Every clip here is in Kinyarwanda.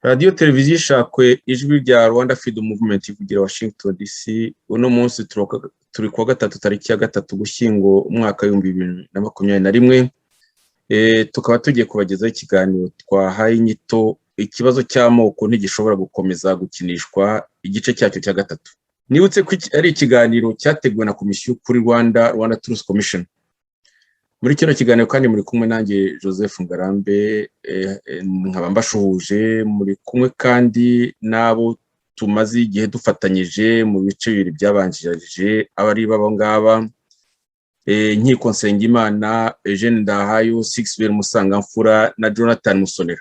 Radio televiziyo ishakwe ijwi rya Rwanda Freedom Movement ivugira Washington DC. Uno munsi turi kuwa gatatu tariki ya gatatu Gushyingo umwaka wa 2021. Tukaba tugiye kubagezaho ikiganiro twahaye inyito ikibazo cy'amoko ntigishobora gukomeza gukinishwa igice cyacyo cya gatatu. Nibutse ko ari ikiganiro cyateguwe na komisiyo kuri Rwanda Truth Commission. Muri kino kiganiro kandi muri kumwe nanjye Joseph Ngarambe, nkaba mbashuhuje, muri kumwe kandi nabo tumaze igihe dufatanyije mu bice bibiri byabanjirije abari babo ngaba, Nkiko Nsengimana, Eugene Ndahayo, Sixbert Musangamfura na Jonathan Musonera.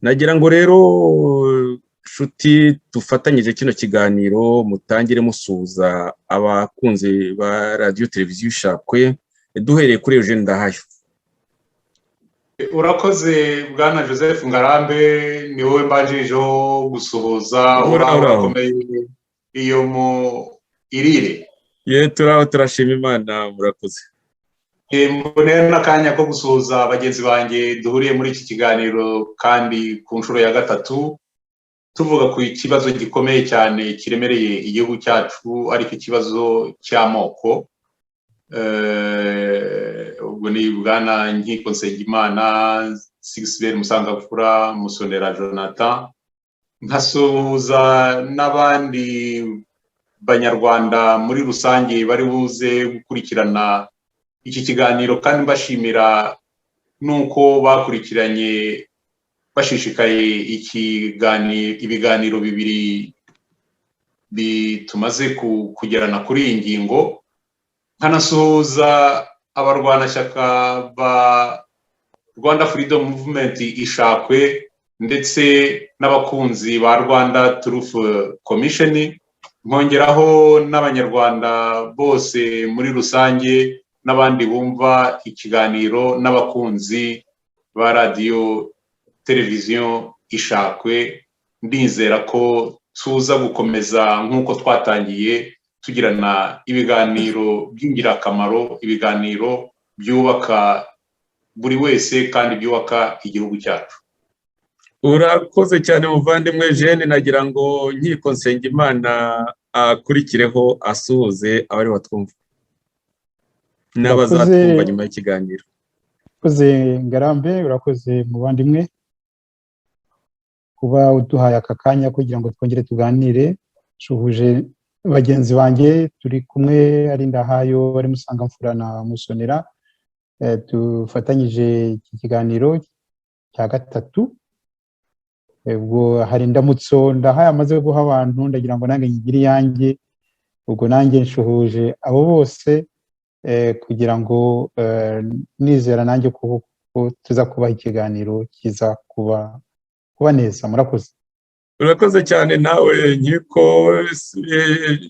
Nagira ngo rero shuti tufatanyije kino kiganiro mutangire musuza abakunzi ba radio televiziyo ishakwe, duhereye kuri Eugene Ndahayo. Urakoze bwana Joseph Ngarambe, ni wowe mbanjirijeho gusuhuza urakomeye iyo mu irire. Turashima Imana, murakoze. Mbonera n'akanya ko gusuhuza bagenzi banjye duhuriye muri iki kiganiro kandi ku nshuro ya gatatu, tuvuga ku kibazo gikomeye cyane kiremereye igihugu cyacu, ariko ikibazo cy'amoko. Ubwo ni bwana Nkiko Nsengimana, Sixbert Musangamfura, Musonera Jonathan, nkasuhuza n'abandi banyarwanda muri rusange bari buze gukurikirana iki kiganiro, kandi mbashimira nuko bakurikiranye bashishikaye ibiganiro bibiri bitumaze kugerana kuri iyi ngingo. Nkanasuhuza abarwanashyaka ba Rwanda Freedom Movement ishakwe ndetse n'abakunzi ba Rwanda Truth Commission, nkongeraho n'abanyarwanda bose muri rusange n'abandi bumva ikiganiro n'abakunzi ba radio televiziyo ishakwe. Ndizera ko tuza gukomeza nk'uko twatangiye tugirana ibiganiro by'ingirakamaro, ibiganiro byubaka buri wese kandi byubaka igihugu cyacu. Urakoze cyane muvandimwe Eugene. Nagira ngo Nkiko Nsengimana akurikireho asuhuze abari batwumva n'abazatwumva nyuma y'ikiganiro. Urakoze Ngarambe, urakoze muvandimwe kuba uduhaye aka kanya kugira ngo twongere tuganire. Shuhuje bagenzi banjye turi kumwe, ari Ndahayo, ari Musangamfura na Musonera, dufatanyije iki kiganiro cya gatatu. Ubwo hari indamutso Ndahayo amaze guha abantu, ndagira ngo nange ngire iyanjye. Ubwo nange nshuhuje abo bose kugira ngo nizera nanjye ko tuza kubaha ikiganiro kiza kuba neza. Murakoze. Urakoze cyane nawe Nkiko.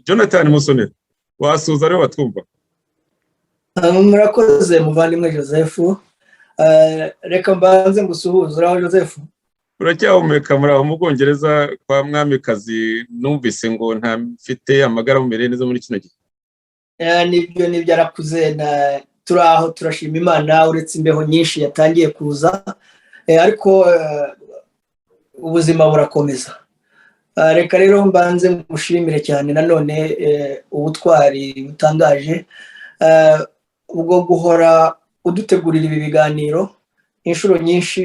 Jonathan Musonera, wasuza rero batwumva. Murakoze muvandimwe Joseph. Reka mbanze ngusuhuza. Uraho Joseph? Uracyahumeka muri aho mu Bwongereza kwa mwamikazi? Numvise ngo ntafite amagara mumere neza muri kino gihe. Nibyo arakuze, turaho turashima Imana, uretse imbeho nyinshi yatangiye kuza, ariko ubuzima burakomeza. Reka rero mbanze mushimire cyane nanone ubutwari butangaje ubwo guhora udutegurira ibi biganiro inshuro nyinshi.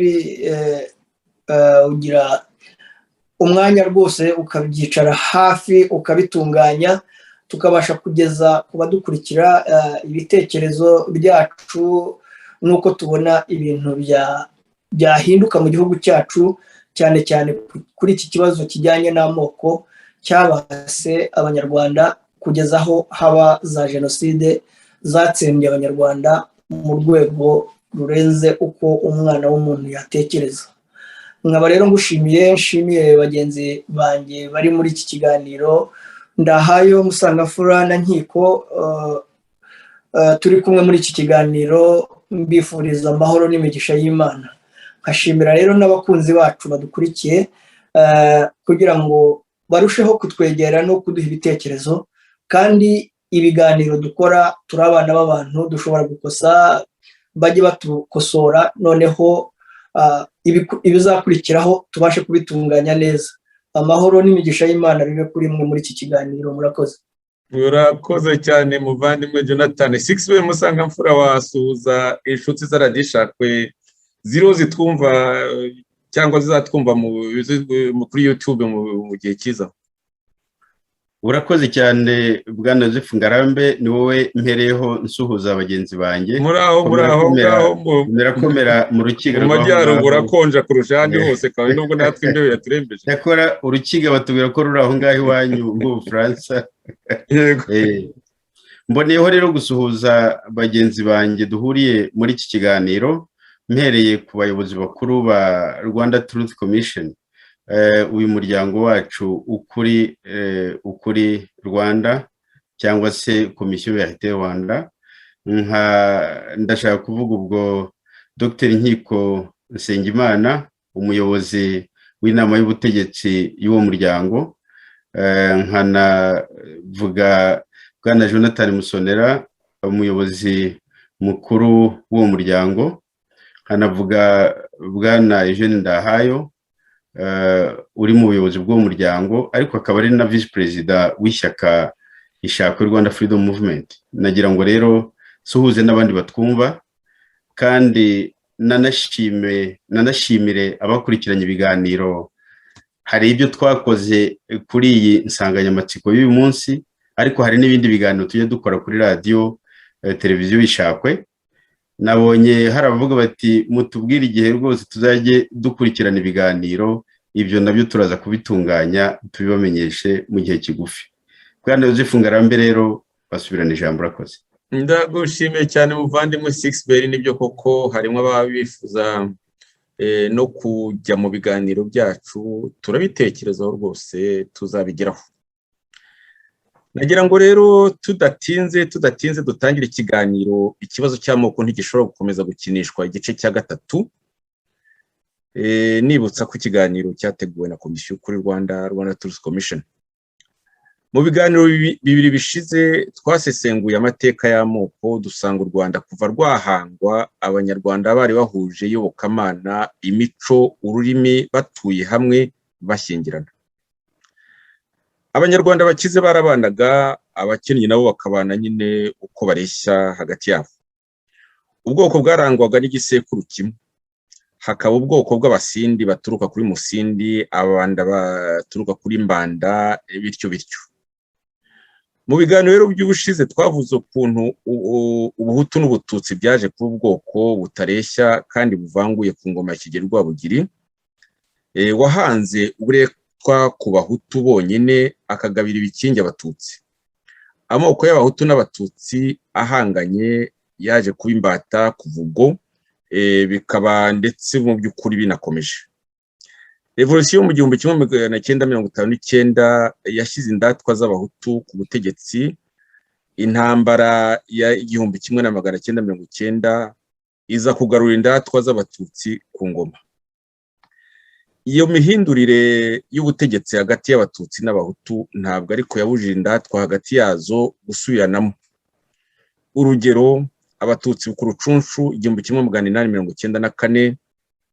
Ugira umwanya rwose ukabyicara hafi ukabitunganya, tukabasha kugeza ku badukurikira ibitekerezo byacu nuko tubona ibintu byahinduka mu gihugu cyacu, cyane cyane kuri iki kibazo kijyanye n'amoko cyabase abanyarwanda, kugeza aho haba za jenoside zatsembye abanyarwanda mu rwego rurenze uko umwana w'umuntu yatekereza. Nkaba rero nshimiye bagenzi banjye bari muri iki kiganiro, Ndahayo, Musangamfura na Nkiko, turi kumwe muri iki kiganiro. Mbifuriza amahoro n'imigisha y'Imana. Nkashimira rero n'abakunzi bacu badukurikiye kugira ngo barusheho kutwegera no kuduha ibitekerezo, kandi ibiganiro dukora turi abana b'abantu, dushobora gukosa, bajye batukosora, noneho ibizakurikiraho tubashe kubitunganya neza. Amahoro n'imigisha y'Imana bibe kuri mwe muri iki kiganiro. Murakoze. Urakoze cyane muvandimwe Jonathan. Sixbert Musangamfura wasuhuza inshuti z'Radishakwe ziriho zitwumva cyangwa zizatwumva kuri YouTube mu gihe cyiza. Urakoze cyane bwana Joseph Ngarambe, ni wowe mpereyeho nsuhuza abagenzi banjye. Muraho murakomera mu rukiga mu majyaruguru akonja kurusha ahandi hose, kandi nubwo natwe imbeho yaturembeje. Yakora urukiga batubwira ko ruri aho ngaho iwanyu mu Bufaransa. Mboneyeho rero gusuhuza bagenzi banjye duhuriye muri iki kiganiro, mpereye ku bayobozi bakuru ba Rwanda Truth Commission, uyu muryango wacu ukuri Rwanda cyangwa se Komisiyo ya Verite Rwanda. Ndashaka kuvuga ubwo Dr Nkiko Nsengimana, umuyobozi w'inama y'ubutegetsi y'uwo muryango, nkanavuga bwana Jonathan Musonera, umuyobozi mukuru w'uwo muryango, nkanavuga bwana Eugene Ndahayo, uri mu buyobozi bw'uwo muryango, ariko akaba ari na vice perezida w'ishyaka Ishakwe Rwanda Freedom Movement. Nagira ngo rero suhuze n'abandi batwumva, kandi nanashimire abakurikiranye ibiganiro. Hari ibyo twakoze kuri iyi nsanganyamatsiko y'uyu munsi, ariko hari n'ibindi biganiro tujye dukora kuri radio televiziyo Ishakwe. Nabonye hari abavuga bati mutubwire igihe rwose tuzajye dukurikirana ibiganiro, ibyo nabyo turaza kubitunganya tubibamenyeshe mu gihe kigufi. Bwana Joseph Ngarambe rero basubirana ijambo. Urakoze. Ndagushimiye cyane muvandimwe Sixbert. Nibyo koko harimo ababifuza no kujya mu biganiro byacu, turabitekerezaho rwose, tuzabigeraho. Nagira ngo rero tudatinze dutangire ikiganiro. Ikibazo cy'amoko ntigishobora gukomeza gukinishwa igice cya gatatu. Nibutsa ko ikiganiro cyateguwe na Komisiyo kuri Rwanda Truth Commission. Mu biganiro bibiri bishize twasesenguye amateka y'amoko, dusanga u Rwanda kuva rwahangwa abanyarwanda bari bahuje iyobokamana, imico, ururimi, batuye hamwe bashyingirana. Abanyarwanda bakize barabanaga, abakennye nabo bakabana nyine uko bareshya hagati yabo. Ubwoko bwarangwaga n'igisekuru kimwe. Hakaba ubwoko bw'Abasindi baturuka kuri Musindi, Abanda baturuka kuri Mbanda, bityo bityo. Mu biganiro rero by'ubushize twavuze ukuntu Ubuhutu n'Ubututsi byaje kuba ubwoko butareshya kandi buvanguye ku ngoma ya Kigeli Rwabugiri, wahanze uburetwa ku Bahutu bonyine, akagabira ibikingi Abatutsi. Amoko y'Abahutu n'Abatutsi ahanganye yaje kuba imbata kuva ubwo, bikaba ndetse mu by'ukuri binakomeje. Revolution mu 1959 yashyize indatwa z'Abahutu ku butegetsi. Intambara ya 1990 iza kugarura indatwa z'Abatutsi ku ngoma. Iyo mihindurire y'ubutegetsi hagati y'Abatutsi n'Abahutu ntabwo ariko yabujije indatwa hagati yazo gusubiranamo. Urugero, Abatutsi ku Rucunshu 1894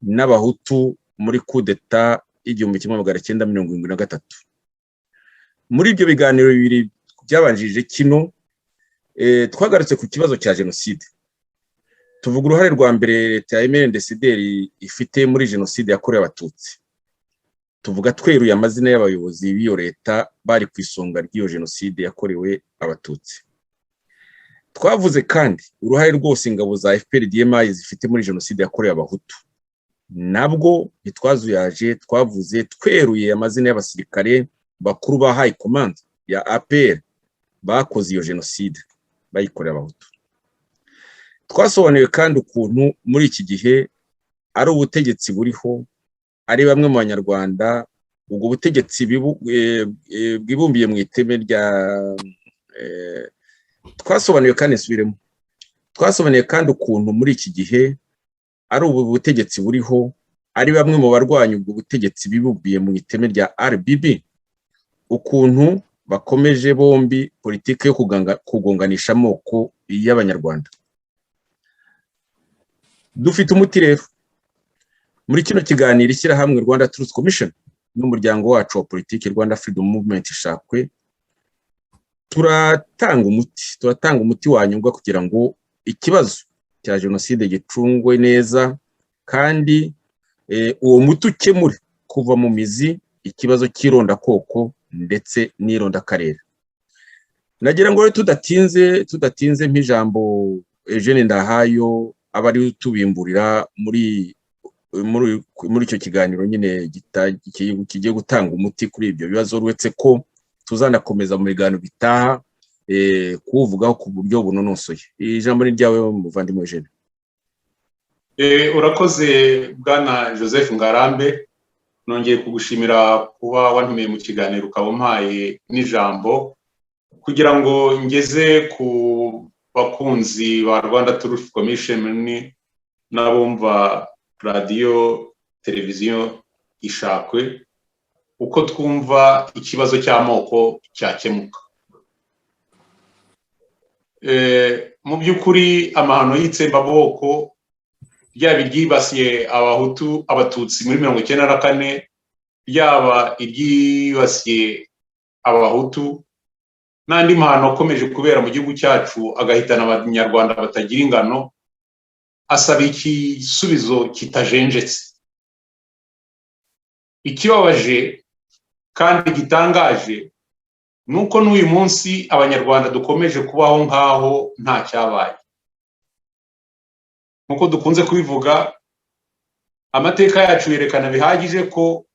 n'Abahutu muri kudeta 1973. Muri ibyo biganiro bibiri byabanjirije kino, twagarutse ku kibazo cya jenoside. Tuvuga uruhare rwa mbere leta ya MNDCD ifite muri jenoside yakorewe Abatutsi. Tuvuga tweruye amazina y'abayobozi b'iyo leta bari ku isonga ry'iyo jenoside yakorewe Abatutsi. Twavuze kandi uruhare rwose ingabo za FPR-DMI zifite muri jenoside yakorewe Abahutu. Nabwo ntitwazuyaje, twavuze tweruye amazina y'abasirikare bakuru ba High Command ya APR bakoze iyo jenoside bayikorera Abahutu. Twasobanuye kandi ukuntu muri iki gihe ari ubutegetsi buriho, ari bamwe mu Banyarwanda, ubwo butegetsi bwibumbiye mu iteme rya twasobanuye kandi nsubiremo. Twasobanuye kandi ukuntu muri iki gihe ari ubu butegetsi buriho, ari bamwe mu barwanya ubwo butegetsi bibumbiye mu iteme rya RBB, ukuntu bakomeje bombi politiki yo kugonganisha amoko y'Abanyarwanda. Dufite umuti rero. muri kino kiganiro ishyirahamwe Rwanda Truth Commission n'umuryango wacu wa politiki Rwanda Freedom Movement Ishakwe turatanga umuti wanyurwa kugira ngo ikibazo cya jenoside gicungwe neza kandi uwo muti ukemure kuva mu mizi ikibazo cy'irondakoko ndetse n'irondakarere. Nagira ngo tudatinze nk'ijambo Eugene Ndahayo abari tubimburira muri icyo kiganiro nyine kigiye gutanga umuti kuri ibyo bibazo, uretse ko tuzanakomeza mu biganiro bitaha kuvugaho ku buryo bunonosoye. Ijambo ni ryawe muvandimwe Eugene. Urakoze bwana Joseph Ngarambe, nongeye kugushimira kuba wantumiye mu kiganiro ukaba umpaye n'ijambo kugira ngo ngeze ku bakunzi ba Rwanda Truth Commission n'abumva radio televiziyo Ishakwe uko twumva ikibazo cy'amoko cyakemuka. Mu by'ukuri amahano y'itsembabwoko ryaba iryibasiye abahutu abatutsi muri 1994 ryaba iryibasiye abahutu n'andi mahano akomeje kubera mu gihugu cyacu agahitana abanyarwanda batagira ingano, asaba igisubizo kitajenjetse. Ikibabaje kandi gitangaje nuko n'uyu munsi abanyarwanda dukomeje kubaho nkaho nta cyabaye. Nkuko dukunze kubivuga, amateka yacu yerekana bihagije ko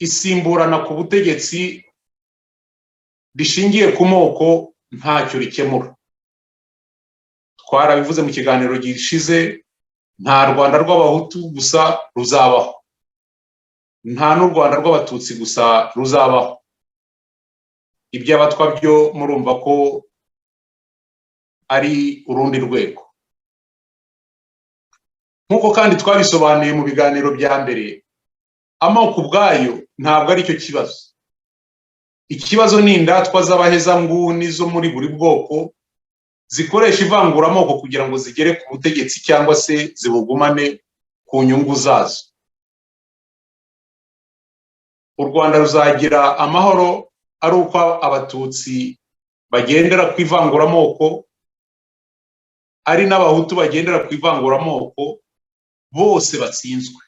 isimburana ku butegetsi rishingiye ku moko ntacyo rikemura. Twarabivuze mu kiganiro gishize, nta Rwanda rw'abahutu gusa ruzabaho, nta n'u Rwanda rw'abatutsi gusa ruzabaho. Iby'abatwa byo murumva ko ari urundi rwego. Nkuko kandi twabisobanuye mu biganiro bya mbere, amoko ubwayo ntabwo ari cyo kibazo. Ikibazo ni indatwa z'abahezanguni zo muri buri bwoko zikoresha ivanguramoko kugira ngo zigere ku butegetsi cyangwa se zibugumane ku nyungu zazo. U Rwanda ruzagira amahoro ari uko abatutsi bagendera ku ivanguramoko, ari n'abahutu bagendera ku ivanguramoko, bose batsinzwe.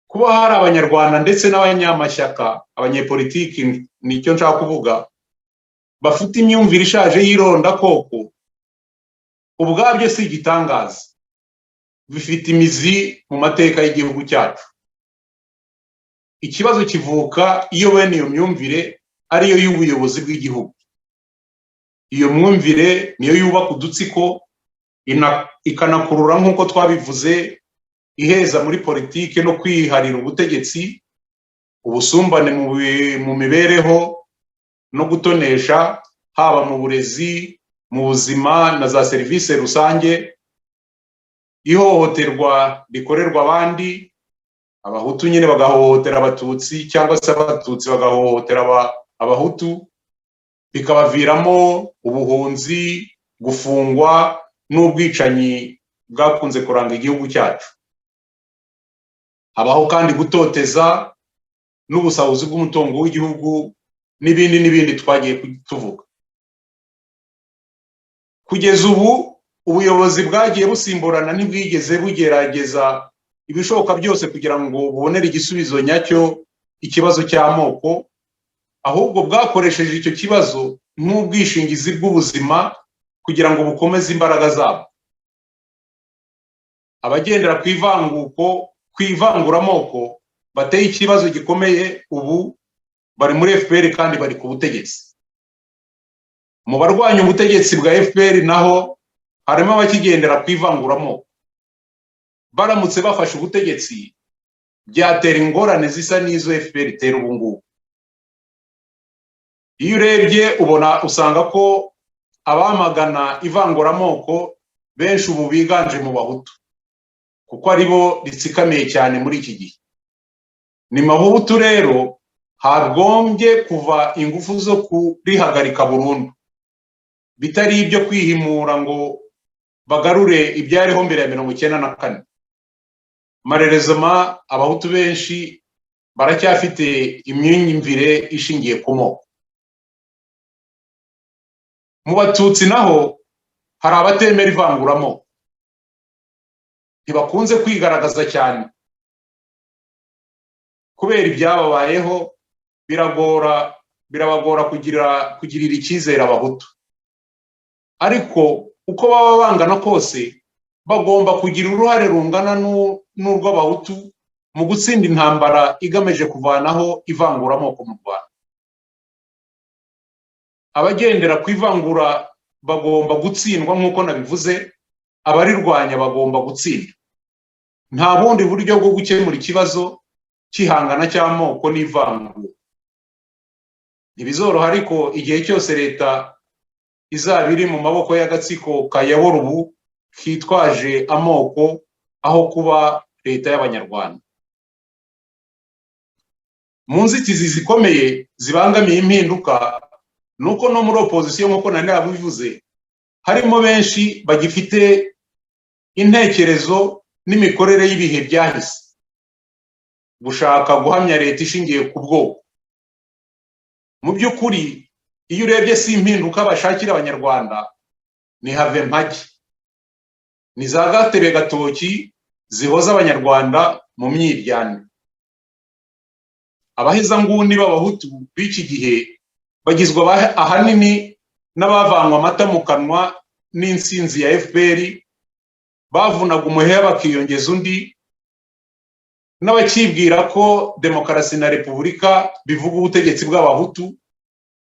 Kuba hari abanyarwanda ndetse n'abanyamashyaka, abanyepolitiki nicyo nshaka kuvuga, bafite imyumvire ishaje y'irondakoko, ubwabyo si igitangaza, bifite imizi mu mateka y'igihugu cyacu. Ikibazo kivuka iyo bene iyo myumvire ariyo y'ubuyobozi bw'igihugu. Iyo mwumvire niyo yubaka udutsiko, ikanakurura nk'uko twabivuze iheza muri politike no kwiharira ubutegetsi, ubusumbane mu mibereho no gutonesha, haba mu burezi, mu buzima na za serivisi rusange, ihohoterwa rikorerwa abandi, abahutu nyine bagahohotera abatutsi cyangwa se abatutsi bagahohotera abahutu, bikabaviramo ubuhunzi, gufungwa n'ubwicanyi bwakunze kuranga igihugu cyacu. Habaho kandi gutoteza n'ubusahuzi bw'umutungo w'igihugu n'ibindi twagiye tuvuga. Kugeza ubu ubuyobozi bwagiye busimburana ntibwigeze bugerageza ibishoboka byose kugira ngo bubonere igisubizo nyacyo ikibazo cy'amoko, ahubwo bwakoresheje icyo kibazo nk'ubwishingizi bw'ubuzima kugira ngo bukomeze imbaraga zabo. Abagendera ku ivanguramoko bateye ikibazo gikomeye ubu bari muri FPR kandi bari ku butegetsi. Mu barwanya ubutegetsi bwa FPR naho harimo abakigendera ku ivanguramoko. Baramutse bafashe ubutegetsi byatera ingorane zisa n'izo FPR itera ubu ngubu. Iyo urebye usanga ko abamagana ivanguramoko benshi ubu biganje mu bahutu, kuko aribo ritsikamiye cyane muri iki gihe. Ni mahutu rero hagombye kuva ingufu zo kurihagarika burundu, bitari ibyo kwihimura ngo bagarure ibyariho mbere ya 1994. marerezoma abahutu benshi baracyafite imyumvire ishingiye ku moko. Mu batutsi naho hari abatemera ivanguramoko, ntibakunze kwigaragaza cyane kubera ibyababayeho, birabagora kugirira icyizere abahutu. Ariko uko baba bangana kose bagomba kugira uruhare rungana n'urw'abahutu mu gutsinda intambara igamije kuvanaho ivanguramoko mu Rwanda. Abagendera ku ivangura bagomba gutsindwa nk'uko nabivuze, abarirwanya bagomba gutsinda. Nta bundi buryo bwo gukemura ikibazo cy'ihangana cy'amoko n'ivangura. Ntibizoroha, ariko igihe cyose leta izaba iri mu maboko y'agatsiko kayobora ubu kitwaje amoko aho kuba leta y'Abanyarwanda. Mu nzitizi zikomeye zibangamiye impinduka nuko no muri opozisiyo nk'uko nari nabivuze harimo benshi bagifite intekerezo n'imikorere y'ibihe byahise, gushaka guhamya leta ishingiye ku bwoko. Mu by'ukuri iyo urebye si impinduka bashakira Abanyarwanda, ni have mpage, ni za gatebe gatoki zihoza Abanyarwanda mu myiryane. Abahezanguni b'abahutu b'iki gihe bagizwe ahanini n'abavanywe amata mu kanwa n'insinzi ya FPR, bavunaga umuheha bakiyongeza undi, n'abakibwira ko demokarasi na repubulika bivuga ubutegetsi bw'abahutu,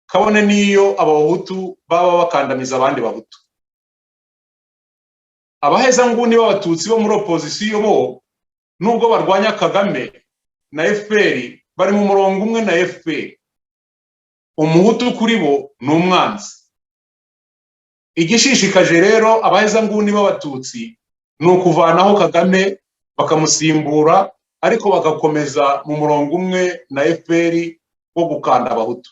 kabone n'iyo abahutu baba bakandamiza abandi bahutu. Abahezanguni b'abatutsi bo muri opozisiyo bo nubwo barwanya Kagame na FPR bari mu murongo umwe na FPR. Umuhutu kuri bo ni umwanzi. Igishishikaje rero abahezanguni b'abatutsi ni ukuvanaho Kagame bakamusimbura, ariko bagakomeza mu murongo umwe na FPR wo gukanda abahutu.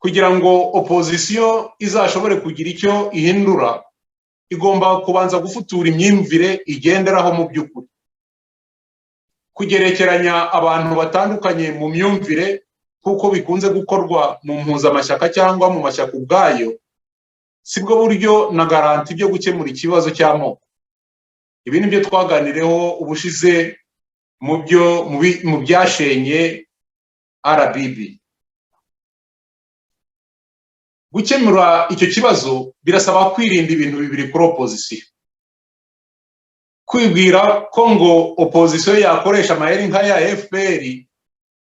Kugira ngo opozisiyo izashobore kugira icyo ihindura, igomba kubanza gufutura imyumvire igenderaho mu by'ukuri. Kugerekeranya abantu batandukanye mu myumvire kuko bikunze gukorwa mu mpuzamashyaka cyangwa mu mashyaka ubwayo, sibwo buryo na garanti byo gukemura ikibazo cy'amoko. Ibi ni byo twaganireho ubushize mu byashenye RBB. Gukemura icyo kibazo birasaba kwirinda ibintu bibiri kuri opozisiyo. Kwibwira ko ngo opozisiyo yakoresha amayeri nka ya FPR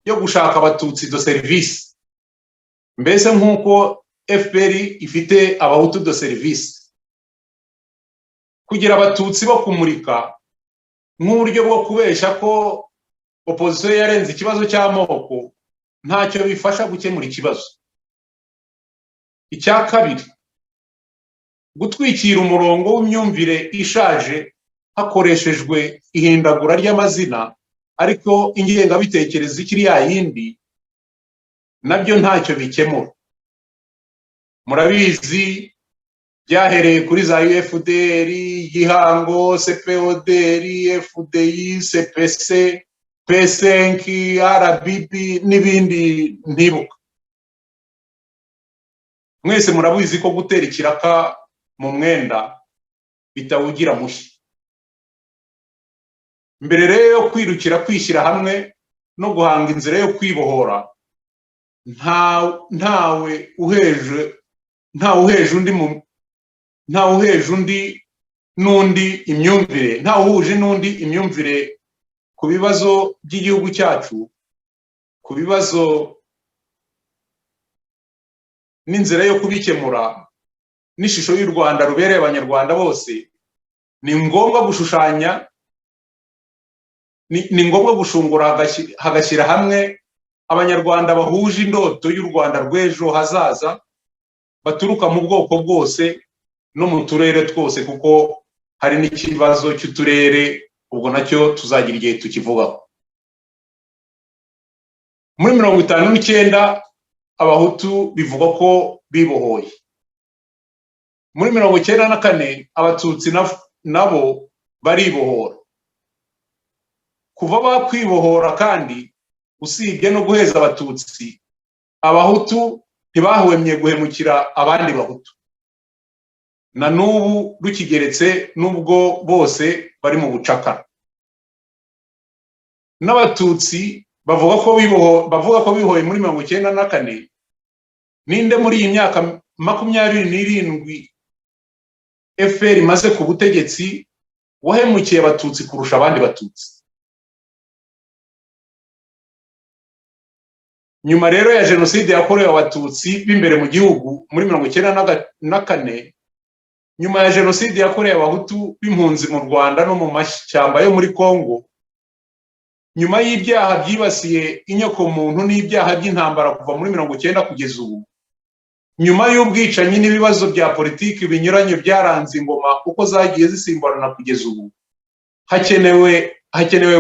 yo gushaka abatutsi do service, mbese nk'uko FPR ifite abahutu do service. Kugira abatutsi bo kumurika nk'uburyo bwo kubesha ko opozisiyo yarenze ikibazo cy'amoko ntacyo bifasha gukemura ikibazo. Icya kabiri, gutwikira umurongo w'imyumvire ishaje hakoreshejwe ihindagura ry'amazina, ariko ingengabitekerezo ikiri yayindi, nabyo ntacyo bikemura. Murabizi byahereye kuri za UFDR, Gihango, CPODR, FDI, CPC, P5, RBB n'ibindi ntibuka. Mwese murabizi ko gutera ikiraka mu mwenda bitawugira mushya. Mbere rero yo kwirukira kwishyira hamwe no guhanga inzira yo kwibohora, ntawe uheje undi imyumvire ku bibazo by'igihugu cyacu, ku bibazo n'inzira yo kubikemura n'ishusho y'u Rwanda rubereye Abanyarwanda bose. Ni ngombwa gushushanya, ni ngombwa gushungura hagashyira hamwe Abanyarwanda bahuje indoto y'u Rwanda rw'ejo hazaza, baturuka mu bwoko bwose no mu turere twose, kuko hari n'ikibazo cy'uturere, ubwo nacyo tuzagira igihe tukivugaho. Muri 59 abahutu bivugwa ko bibohoye. Muri 94 abatutsi nabo baribohora. Kuva bakwibohora kandi usibye no guheza abatutsi, abahutu ntibahwemye guhemukira abandi bahutu. Na n'ubu rukigeretse nubwo bose bari mu bucakara. N'abatutsi bavuga ko bihoye muri 1994. Ninde muri iyi myaka 27 FPR imaze ku butegetsi wahemukiye abatutsi kurusha abandi batutsi? Nyuma rero ya jenoside yakorewe abatutsi b'imbere mu gihugu muri 1994, nyuma ya jenoside yakorewe abahutu b'impunzi mu Rwanda no mu mashyamba yo muri Kongo, nyuma y'ibyaha byibasiye inyokomuntu n'ibyaha by'intambara kuva muri 1990 kugeza ubu, nyuma y'ubwicanyi n'ibibazo bya politiki binyuranye byaranze ingoma uko zagiye zisimburana kugeza ubu, hakenewe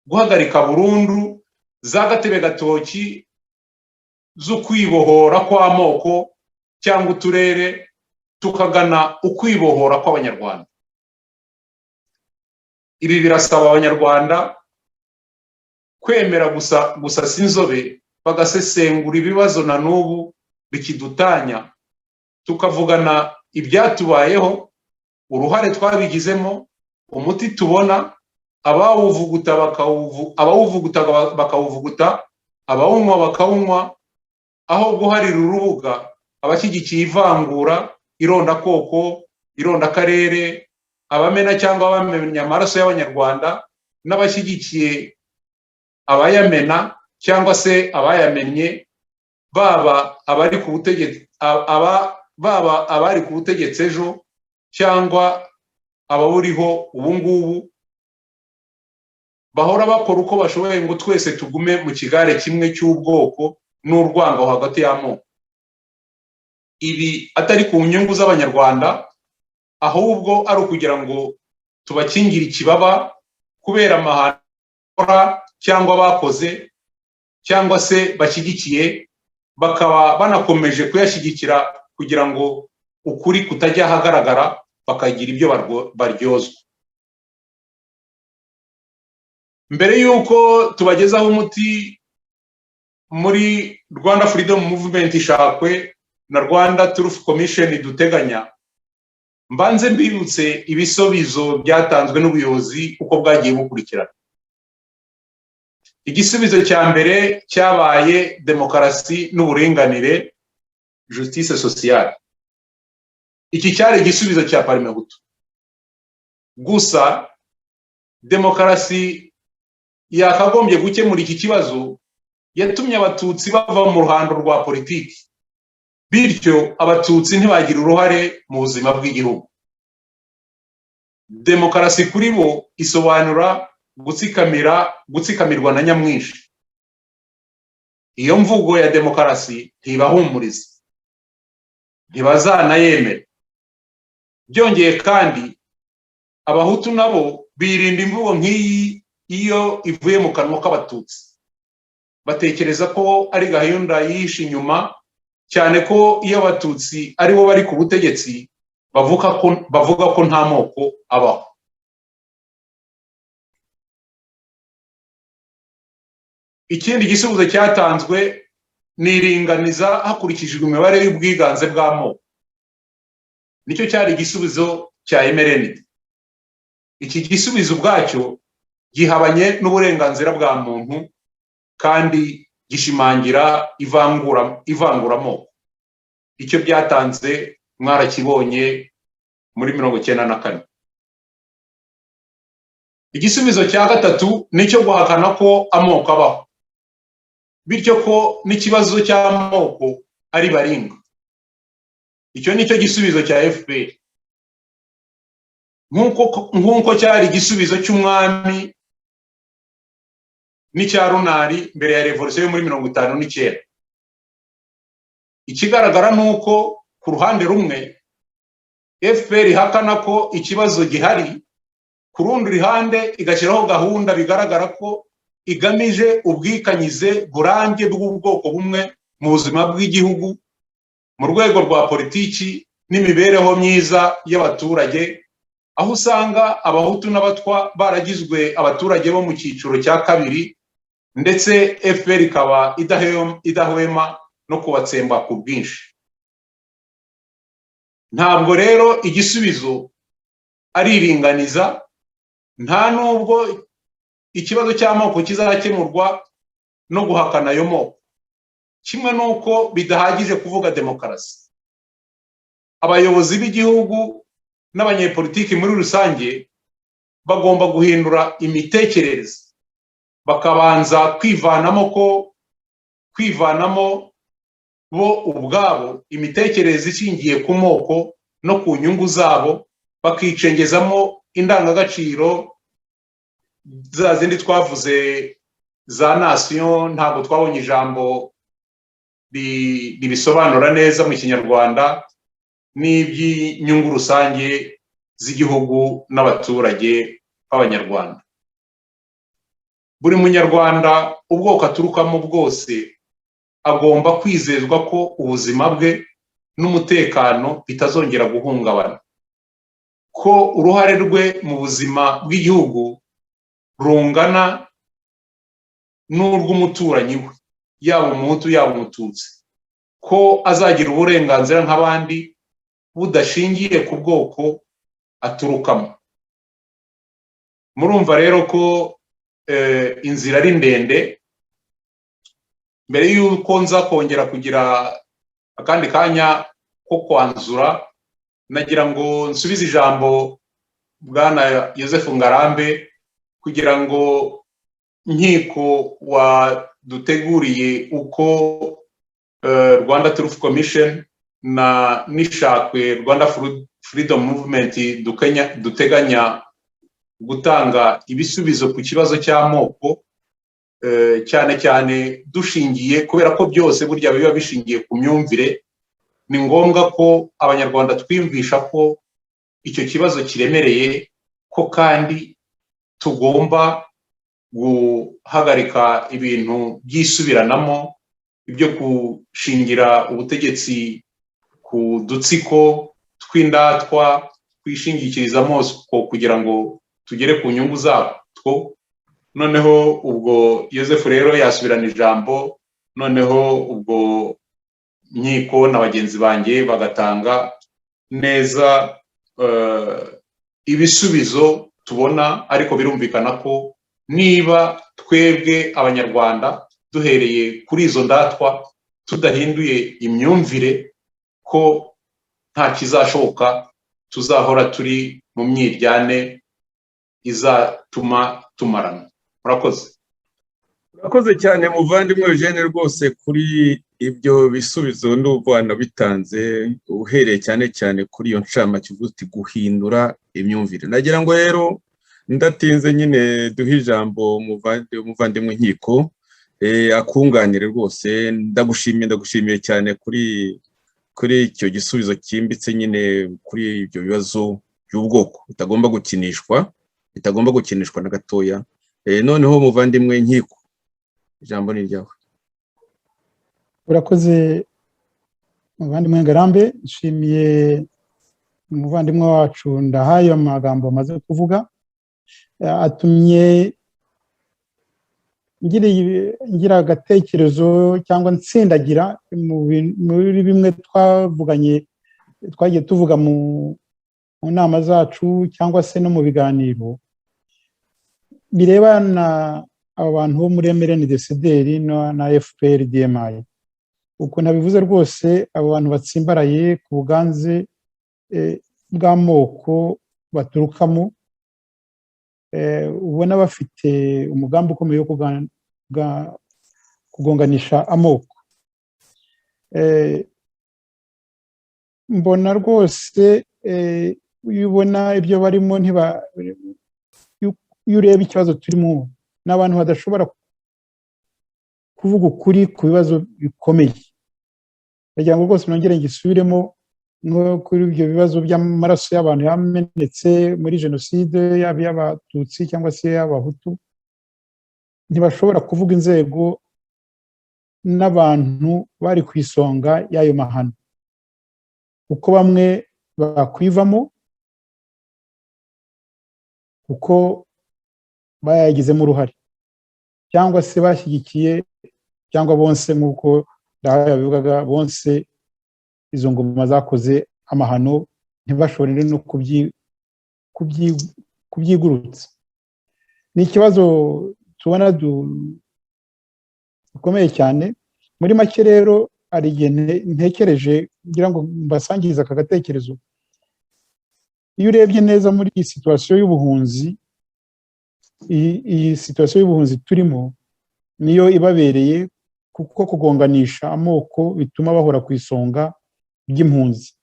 guhagarika burundu za gatebe gatoki zo kwibohora kw'amoko cyangwa uturere tukagana ukwibohora kw'abanyarwanda. Ibi birasaba abanyarwanda kwemera gusasa inzobe bagasesengura ibibazo na n'ubu bikidutanya, tukavugana ibyatubayeho, uruhare twabigizemo, umuti tubona, abawuvuguta bakawuvuguta, abawunywa bakawunywa, aho guharira urubuga abashyigikiye ivangura, irondakoko, irondakarere, abamena cyangwa abamenya amaraso y'abanyarwanda, n'abashyigikiye abayamena cyangwa se abayamenye, baba abari ku butegetsi ejo cyangwa abawuriho ubu ngubu, bahora bakora uko bashoboye ngo twese tugume mu kigare kimwe cy'ubwoko n'urwango hagati y'amoko. Ibi atari ku nyungu z'abanyarwanda, ahubwo ari ukugira ngo tubakingire ikibaba kubera amahano cyangwa bakoze cyangwa se bashyigikiye, bakaba banakomeje kuyashyigikira kugira ngo ukuri kutajya ahagaragara, bakagira ibyo baryozwa. Mbere y'uko tubagezaho umuti muri Rwanda Freedom Movement ishakwe na Rwanda Truth Commission duteganya, mbanze mbibutse ibisubizo byatanzwe n'ubuyobozi uko bwagiye bukurikirana. Igisubizo cya mbere cyabaye demokarasi n'uburinganire, justice sociale. Iki cyari igisubizo cya Parmehutu. Gusa demokarasi yakagombye gukemura iki kibazo yatumye abatutsi bava mu ruhando rwa politiki, bityo abatutsi ntibagira uruhare mu buzima bw'igihugu. Demokarasi kuri bo isobanura gutsikamirwa na nyamwinshi. Iyo mvugo ya demokarasi ntibahumuriza, ntibazanayemera. Byongeye kandi abahutu nabo birinda imvugo nk'iyi iyo ivuye mu kanwa k'abatutsi. Batekereza ko ari gahunda yihishe inyuma, cyane ko iyo abatutsi ari bo bari ku butegetsi bavuga ko nta moko abaho. Ikindi gisubizo cyatanzwe ni iringaniza hakurikijwe imibare y'ubwiganze bw'amoko. Nicyo cyari igisubizo cya MRND. Iki gisubizo ubwacyo gihabanye n'uburenganzira bwa muntu kandi gishimangira ivanguramoko. Icyo byatanze mwarakibonye muri 1994. Igisubizo cya gatatu nicyo guhakana ko amoko abaho, bityo ko n'ikibazo cy'amoko ari baringa. Icyo nicyo gisubizo cya FPR. Nk'uko cyari igisubizo cy'umwami n'icya Runari mbere ya revolution yo muri 1959. Ikigaragara nuko ku ruhande rumwe FPR ihakana ko ikibazo gihari, ku rundi ruhande igashyiraho gahunda bigaragara ko igamije ubwikanyize burambye bw'ubwoko bumwe mu buzima bw'igihugu mu rwego rwa politiki n'imibereho myiza y'abaturage aho usanga abahutu n'abatwa baragizwe abaturage bo mu cyiciro cya kabiri, ndetse FPR ikaba idahwema no kubatsemba ku bwinshi. Ntabwo rero igisubizo ari iringaniza, nta nubwo ikibazo cy'amoko kizakemurwa no guhakana ayo moko, kimwe n'uko bidahagije kuvuga demokarasi. Abayobozi b'igihugu n'abanyepolitiki muri rusange bagomba guhindura imitekerereze, bakabanza kwivanamo bo ubwabo imitekerereze ishingiye ku moko no ku nyungu zabo, bakicengezamo indangagaciro za zindi twavuze za nation. Ntabwo twabonye ijambo ribisobanura neza mu Kinyarwanda, n'iby'inyungu rusange z'igihugu n'abaturage b'Abanyarwanda. Buri munyarwanda ubwoko aturukamo bwose agomba kwizezwa ko ubuzima bwe n'umutekano bitazongera guhungabana, ko uruhare rwe mu buzima bw'igihugu rungana n'urw'umuturanyi we, yaba umuhutu yaba umututsi, ko azagira uburenganzira nk'abandi budashingiye ku bwoko aturukamo. Murumva rero ko inzira ari ndende. Mbere y'uko nza kongera kugira akandi kanya ko kwanzura, nagira ngo nsubize ijambo Bwana Joseph Ngarambe kugira ngo nkiko waduteguriye uko Rwanda Truth Commission na nishakwe Rwanda Freedom Movement duteganya gutanga ibisubizo ku kibazo cy'amoko, cyane cyane dushingiye, kubera ko byose burya biba bishingiye ku myumvire. Ni ngombwa ko Abanyarwanda twiyumvisha ko icyo kibazo kiremereye, ko kandi tugomba guhagarika ibintu byisubiranamo, ibyo gushingira ubutegetsi ku dutsiko tw'indatwa, kwishingikiriza amoko kugira ngo tugere ku nyungu zatwo. Noneho ubwo Joseph rero yasubirana ijambo, noneho ubwo nkiko na bagenzi banjye bagatanga neza ibisubizo tubona. Ariko birumvikana ko niba twebwe Abanyarwanda duhereye kuri izo ndatwa tudahinduye imyumvire, ko nta kizashoboka, tuzahora turi mu myiryane izatuma tumarana. Murakoze. Urakoze cyane muvandimwe Eugene rwose kuri ibyo bisubizo ndumva bitanze, uhereye cyane cyane kuri iyo ncamake uti guhindura imyumvire. Nagira ngo rero ndatinze nyine duhe ijambo muvandimwe nkiko akunganire rwose. Ndagushimiye cyane kuri icyo gisubizo cyimbitse nyine kuri ibyo bibazo by'ubwoko bitagomba gukinishwa na gatoya. Noneho muvandimwe nkiko, ijambo ni ryawe. Urakoze muvandimwe Ngarambe. Nshimiye umuvandimwe wacu Ndahayo amagambo amaze kuvuga, atumye ngira agatekerezo cyangwa nsindagira muri bimwe twagiye tuvuga mu nama zacu cyangwa se no mu biganiro birebana aba bantu bo muri MRND-CDR na FPR-DMI. Uko nabivuze rwose, abo bantu batsimbaraye ku buganze bw'amoko baturukamo, ubona bafite umugambi ukomeye wo kugonganisha amoko. Mbona rwose iyo ubona ibyo barimo, iyo ureba ikibazo turimo, n'abantu badashobora kuvuga ukuri ku bibazo bikomeye. Ndagira ngo rwose nongere ngisubiremo no kuri ibyo bibazo by'amaraso y'abantu yamenetse muri jenoside, yaba y'Abatutsi cyangwa se y'Abahutu. Ntibashobora kuvuga inzego n'abantu bari ku isonga y'ayo mahano, uko bamwe bakwivamo kuko bayagizemo uruhare cyangwa se bashyigikiye cyangwa bonse nk'uko yabivugaga bonse izo ngoma zakoze amahano ntibashobore no kubyigurutsa. Ni ikibazo tubona dukomeye cyane. Muri make rero hari igihe ntekereje kugira ngo mbasangize aka gatekerezo. Iyo urebye neza muri iyi situwasiyo y'ubuhunzi, iyi situwasiyo y'ubuhunzi turimo niyo ibabereye, kuko kugonganisha amoko bituma bahora ku isonga ry'impunzi,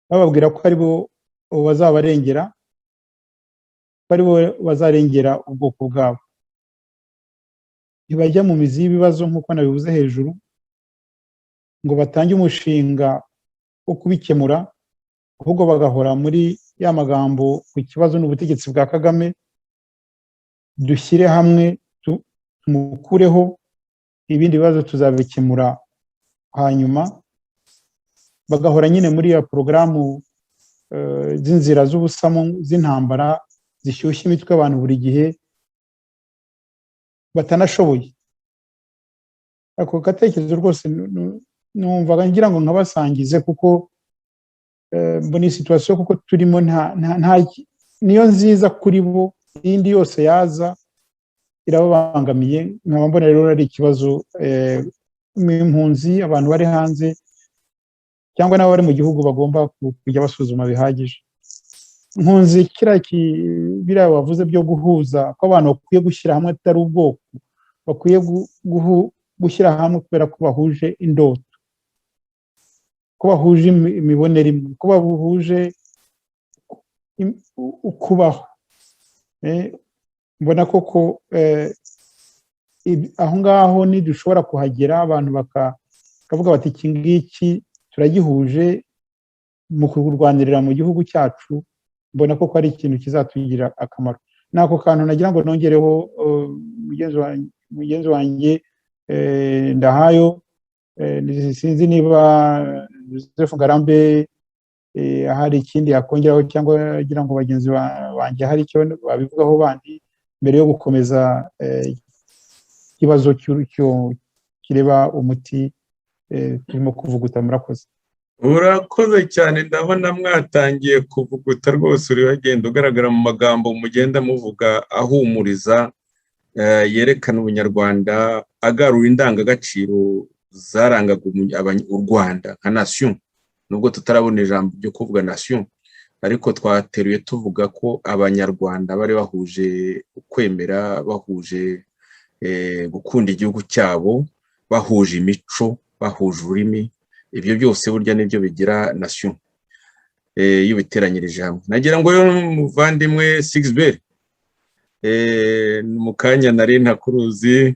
bababwira ko aribo bazabarengera, ko aribo bazarengera ubwoko bwabo. Ntibajya mu mizi y'ibibazo nk'uko nabivuze hejuru ngo batange umushinga wo kubikemura, ahubwo bagahora muri ya magambo ku kibazo n'ubutegetsi bwa Kagame, dushyire hamwe tumukureho, ibindi bibazo tuzabikemura hanyuma. Bagahora nyine muri ya porogaramu z'inzira z'ubusamo z'intambara zishyushya imitwe abantu buri gihe batanashoboye. Ako gatekerezo rwose numvaga ngira ngo nkabasangize, kuko mbona iyi situwasiyo kuko turimo niyo nziza kuri bo, iyindi yose yaza irababangamiye. Nkaba mbona rero ari ikibazo impunzi, abantu bari hanze cyangwa n'abo bari mu gihugu bagomba kujya basuzuma bihagije. Impunzi biriya wavuze byo guhuza, ko abantu bakwiye gushyira hamwe atari ubwoko, bakwiye gushyira hamwe kubera ko bahuje indoto, ko bahuje imibonere imwe, ko bahuje ukubaho. Mbona koko aho ngaho nidushobora kuhagera, abantu bakavuga bati iki ngiki turagihuje mu kurwanirira mu gihugu cyacu, mbona koko ari ikintu kizatugirira akamaro. Nako kantu nagira ngo nongereho, mugenzi wanjye Ndahayo, sinzi niba Joseph Ngarambe hari ikindi yakongeraho, cyangwa agira ngo bagenzi banjye hari icyo babivugaho bandi mbere yo gukomeza ikibazo kireba umuti turimo kuvuguta. Murakoze. Urakoze cyane, ndabona mwatangiye kuvuguta rwose, uri wagenda ugaragara mu magambo mugenda muvuga ahumuriza, yerekana ubunyarwanda, agarura indangagaciro zarangaga u Rwanda nka nation. Nubwo tutarabona ijambo ryo kuvuga nation, ariko twateruye tuvuga ko abanyarwanda bari bahuje ukwemera, bahuje gukunda igihugu cyabo, bahuje imico, bahuje ururimi. Ibyo byose burya nibyo bigira nation iyo biteranyirije hamwe. Nagira ngo muvandimwe Sixbert, mu kanya nari ntakuruzi,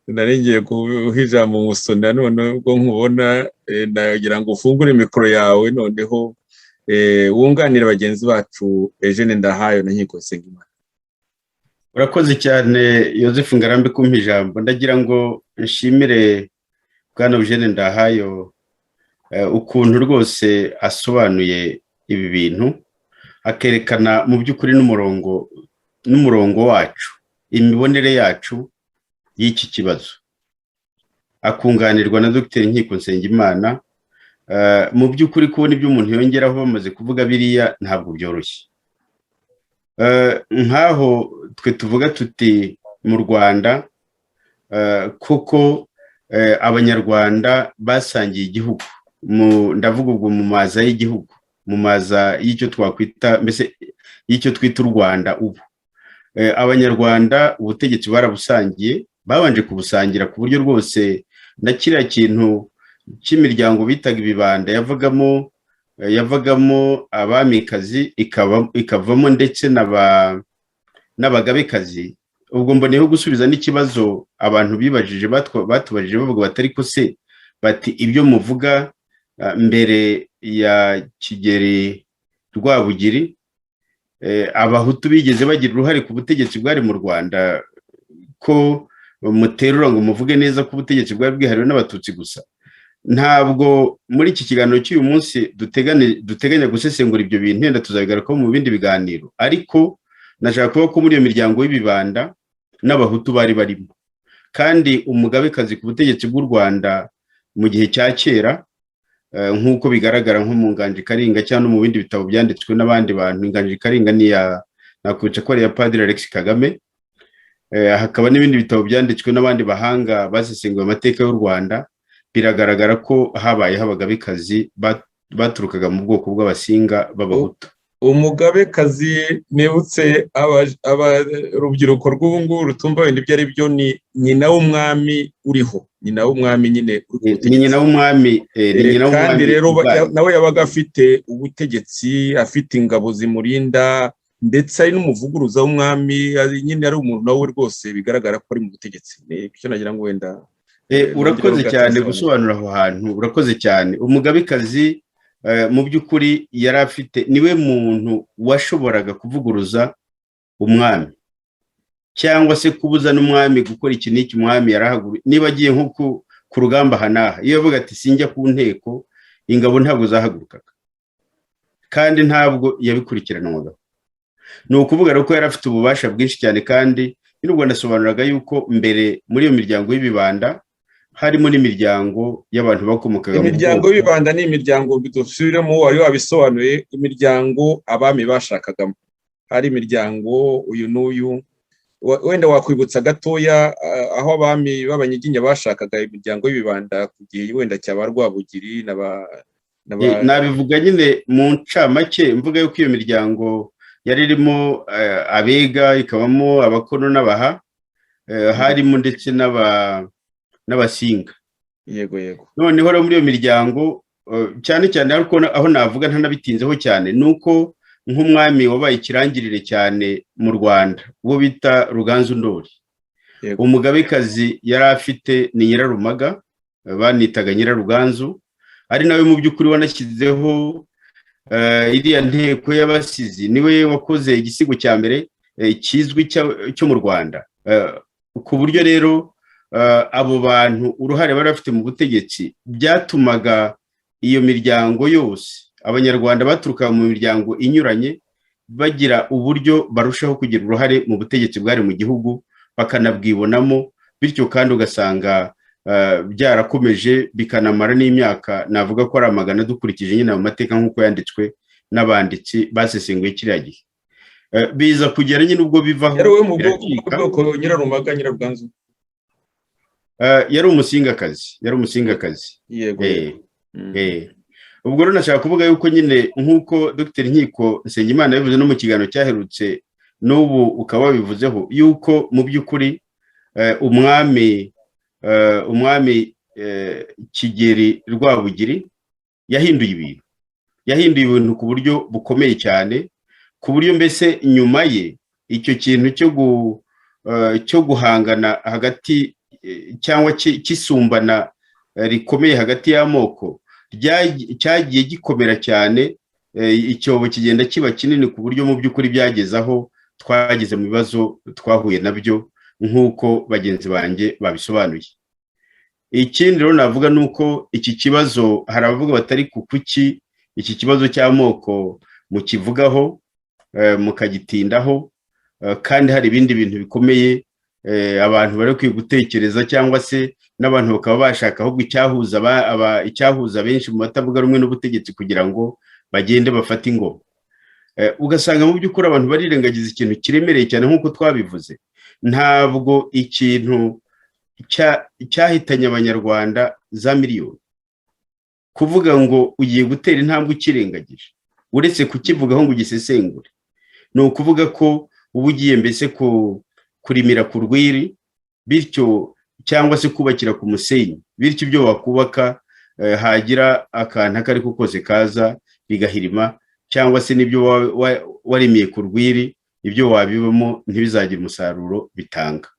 nari ngiye guha ijambo Musoni, none ubwo nkubona nagira ngo ufungure mikoro yawe, noneho wunganira bagenzi bacu Eugene Ndahayo na Nkiko Nsengimana. Urakoze cyane Joseph Ngarambe kumpa ijambo. Ndagira ngo nshimire bwana Eugene Ndahayo ukuntu rwose asobanuye ibi bintu, akerekana mu by'ukuri n'umurongo wacu, imibonere yacu y'iki kibazo, akunganirwa na Dr. Nkiko Nsengimana. Mu by'ukuri kubona ibyo umuntu yongeraho bamaze kuvuga biriya ntabwo byoroshye. Nkaho twe tuvuga tuti mu Rwanda kuko abanyarwanda basangiye igihugu, ndavuga ubwo mu maza y'igihugu, mu maza y'icyo twakwita, mbese y'icyo twita u Rwanda. Ubu abanyarwanda ubutegetsi barabusangiye, babanje kubusangira ku buryo rwose na kiriya kintu cy'imiryango bitaga ibibanda yavagamo abamikazi, ikavamo ndetse n'abagabekazi. Ubwo mboneyeho gusubiza n'ikibazo abantu bibajije, batubajije bavuga batari ko se, bati ibyo muvuga mbere ya Kigeli Rwabugiri abahutu bigeze bagira uruhare ku butegetsi bwari mu Rwanda, ko muterura ngo muvuge neza ko ubutegetsi bwari bwihariwe n'abatutsi gusa. ntabwo muri iki kiganiro cy'uyu munsi duteganya gusesengura ibyo bintu, wenda tuzabigarukaho mu bindi biganiro, ariko nashaka kuvuga ko muri iyo miryango y'ibibanda n'abahutu bari barimo, kandi umugabekazi ku butegetsi bw'u Rwanda mu gihe cya kera, nk'uko bigaragara nko mu Nganji Karinga cyangwa mu bindi bitabo byanditswe n'abandi bantu. Inganji Karinga ni nakwica ko ari iya Padiri Alexis Kagame, hakaba n'ibindi bitabo byanditswe n'abandi bahanga basesenguye amateka y'u Rwanda. Biragaragara ko habayeho abagabekazi baturukaga mu bwoko bw'abasinga b'abahutu. Umugabekazi nibutse urubyiruko rw'ubu ngubu rutumva wenda ibyo ari byo, ni nyina w'umwami uriho, nyina w'umwami nyine, ni nyina w'umwami, kandi rero nawe yabaga afite ubutegetsi, afite ingabo zimurinda, ndetse ari n'umuvuguruza w'umwami, nyine ari umuntu nawe rwose bigaragara ko ari mu butegetsi. Icyo nagira ngo wenda urakoze cyane gusobanura aho hantu, urakoze cyane. Umugabekazi mu by'ukuri yari afite, niwe muntu washoboraga kuvuguruza umwami cyangwa se kubuza n'umwami gukora iki n'iki. Umwami yarahaguruka niba agiye nko ku rugamba hanaha, iyo avuga ati sinjya ku nteko, ingabo ntabwo zahagurukaga, kandi ntabwo yabikurikiranwaga. Ni ukuvuga ko yari afite ububasha bwinshi cyane, kandi n'u Rwanda asobanuraga yuko mbere muri iyo miryango y'ibibanda harimo n'imiryango y'abantu bakomokaga mu imiryango y'ibibanda. Ni imiryango bidusubiremo, wari wabisobanuye, imiryango abami bashakagamo. Hari imiryango uyu n'uyu, wenda wakwibutsa gatoya aho abami b'abanyiginya bashakaga imiryango y'ibibanda ku gihe wenda cyaba Rwabugiri nabivuga nyine mu ncamake, mvuga yuko iyo miryango yari irimo abega, ikabamo abakono n'abaha, harimo ndetse n'abasinga. Yego yego. Noneho rero muri iyo miryango cyane cyane, ariko aho navuga ntanabitinzeho cyane, ni uko nk'umwami wabaye ikirangirire cyane mu Rwanda uwo bita Ruganzu Ndoli, umugabekazi yari afite ni Nyirarumaga, banitaga Nyiraruganzu, ari nawe mu by'ukuri wanashyizeho iriya nteko y'abasizi. Niwe wakoze igisigo cya mbere kizwi cyo mu Rwanda, ku buryo rero abo bantu uruhare bari bafite mu butegetsi byatumaga iyo miryango yose, abanyarwanda baturuka mu miryango inyuranye, bagira uburyo barushaho kugira uruhare mu butegetsi bwari mu gihugu, bakanabwibonamo, bityo kandi ugasanga byarakomeje bikanamara n'imyaka, navuga ko ari amagana dukurikije nyine mu mateka nk'uko yanditswe n'abanditsi basesenguye kiriya gihe. Biza kugera nyine ubwo bivaho. Yari we mu bwoko Nyirarumaga, Nyiraruganzu yari umusingakazi. Yego. Ubwo rero nashaka kuvuga yuko nyine nk'uko Dr. Nkiko Nsengimana yabivuze no mu kiganiro cyaherutse, n'ubu ukaba wabivuzeho, yuko mu by'ukuri umwami Kigeli Rwabugiri yahinduye ibintu ku buryo bukomeye cyane, ku buryo mbese nyuma ye icyo kintu cyo guhangana hagati cyangwa kisumbana rikomeye hagati y'amoko cyagiye gikomera cyane, icyobo kigenda kiba kinini ku buryo mu by'ukuri byageze aho twageze mu bibazo twahuye nabyo nk'uko bagenzi banjye babisobanuye. Ikindi rero navuga ni uko iki kibazo hari abavuga batari kuki iki kibazo cy'amoko mukivugaho mukagitindaho, kandi hari ibindi bintu bikomeye abantu bari kwiye gutekereza, cyangwa se n'abantu bakaba bashaka ahubwo icyahuza benshi mu batavuga rumwe n'ubutegetsi kugira ngo bagende bafate ingoma. Ugasanga mu by'ukuri abantu barirengagiza ikintu kiremereye cyane nk'uko twabivuze. Ntabwo ikintu cyahitanye abanyarwanda za miliyoni kuvuga ngo ugiye gutera intambwe ukirengagije, uretse kukivugaho ngo ugisesengure. Ni ukuvuga ko uba ugiye mbese kurimira ku rwiri, bityo cyangwa se kubakira ku musenyi, bityo ibyo wakubaka hagira akantu ako ari ko kose kaza bigahirima, cyangwa se n'ibyo warimiye ku rwiri ibyo wabibamo ntibizagire umusaruro bitanga.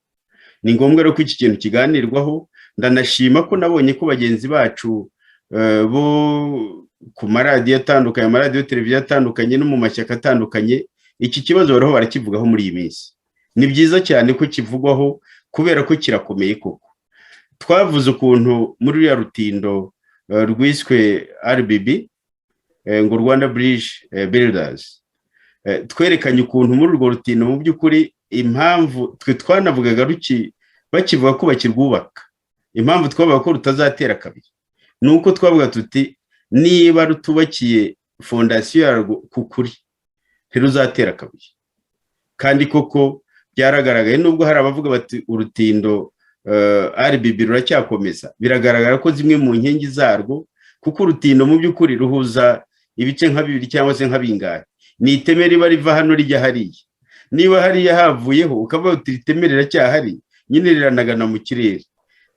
Ni ngombwa rero ko iki kintu kiganirwaho. Ndanashima ko nabonye ko bagenzi bacu bo ku maradiyo atandukanye, amaradiyo televiziyo atandukanye no mu mashyaka atandukanye, iki kibazo bariho barakivugaho muri iyi minsi. Ni byiza cyane ko kivugwaho kubera ko kirakomeye koko. Twavuze ukuntu muri ya rutindo rwiswe RBB ngo Rwanda Bridge Builders. Twerekanye ukuntu muri urwo rutindo mu by'ukuri impamvu twe twanavugaga bakivuga ko bakirwubaka, impamvu twavuga ko rutazatera kabiri ni uko twavuga tuti niba rutubakiye fondasiyo yarwo ku kuri ntiruzatera kabiri. Kandi koko byaragaragaye, nubwo hari abavuga bati urutindo RBB ruracyakomeza, biragaragara ko zimwe mu nkingi zarwo, kuko urutindo mu by'ukuri ruhuza ibice nka bibiri cyangwa se nka bingahe, ni iteme riba riva hano rijya hariya. Niba hariya havuyeho ukavuga uti iteme riracyahari, nyine riranagana mu kirere.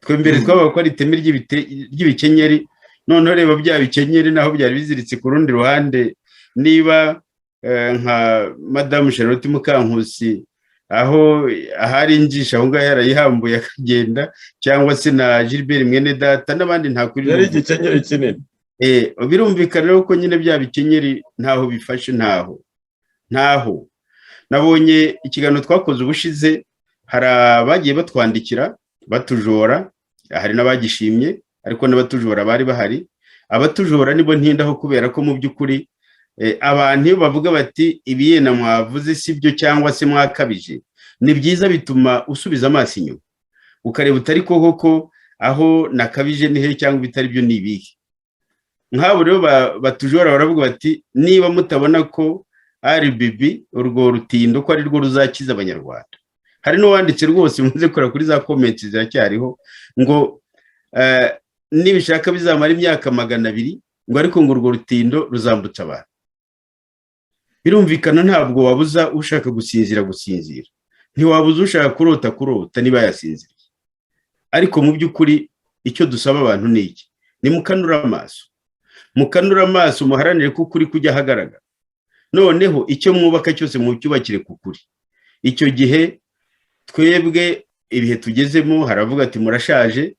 Twe mbere twavuga ko ari iteme ry'ibikenyeri, noneho reba bya bikenyeri naho byari biziritse ku rundi ruhande. Niba nka Madamu Charlotte Mukankusi aho ahari injisha aho ngaho yarayihambuye akagenda, cyangwa se na Gilbert mwene data n'abandi nta kuri yari igikenyeri kinini. Birumvikana rero ko nyine bya bikenyeri ntaho bifashe, ntaho. Nabonye ikiganiro twakoze ubushize, hari abagiye batwandikira batujora, hari n'abagishimye, ariko n'abatujora bari bahari. Abatujora nibo ntindaho, kubera ko mu by'ukuri abantu iyo bavuga bati ibiyena mwavuze sibyo cyangwa se mwakabije, ni byiza, bituma usubiza amaso inyuma ukareba utari koko aho nakabije ni he cyangwa bitari byo nibihe. Nk'abo rero batujora baravuga bati niba mutabona ko RBB urwo rutindo ko ari rwo ruzakiza abanyarwanda. Hari n'uwanditse rwose muze kora kuri za comments ziracyariho ngo nibishaka bizamara imyaka 200 ngo ariko ngo urwo rutindo ruzambutsa abantu. Birumvikana ntabwo wabuza ushaka gusinzira, ntiwabuza ushaka kurota niba yasinziriye. Ariko mu by'ukuri icyo dusaba abantu ni iki: ni mukanura amaso, muharanire ko ukuri kujya ahagaragara. Noneho icyo mwubaka cyose mucyubakire ku kuri. Icyo gihe twebwe ibihe tugezemo, haravuga ati murashaje,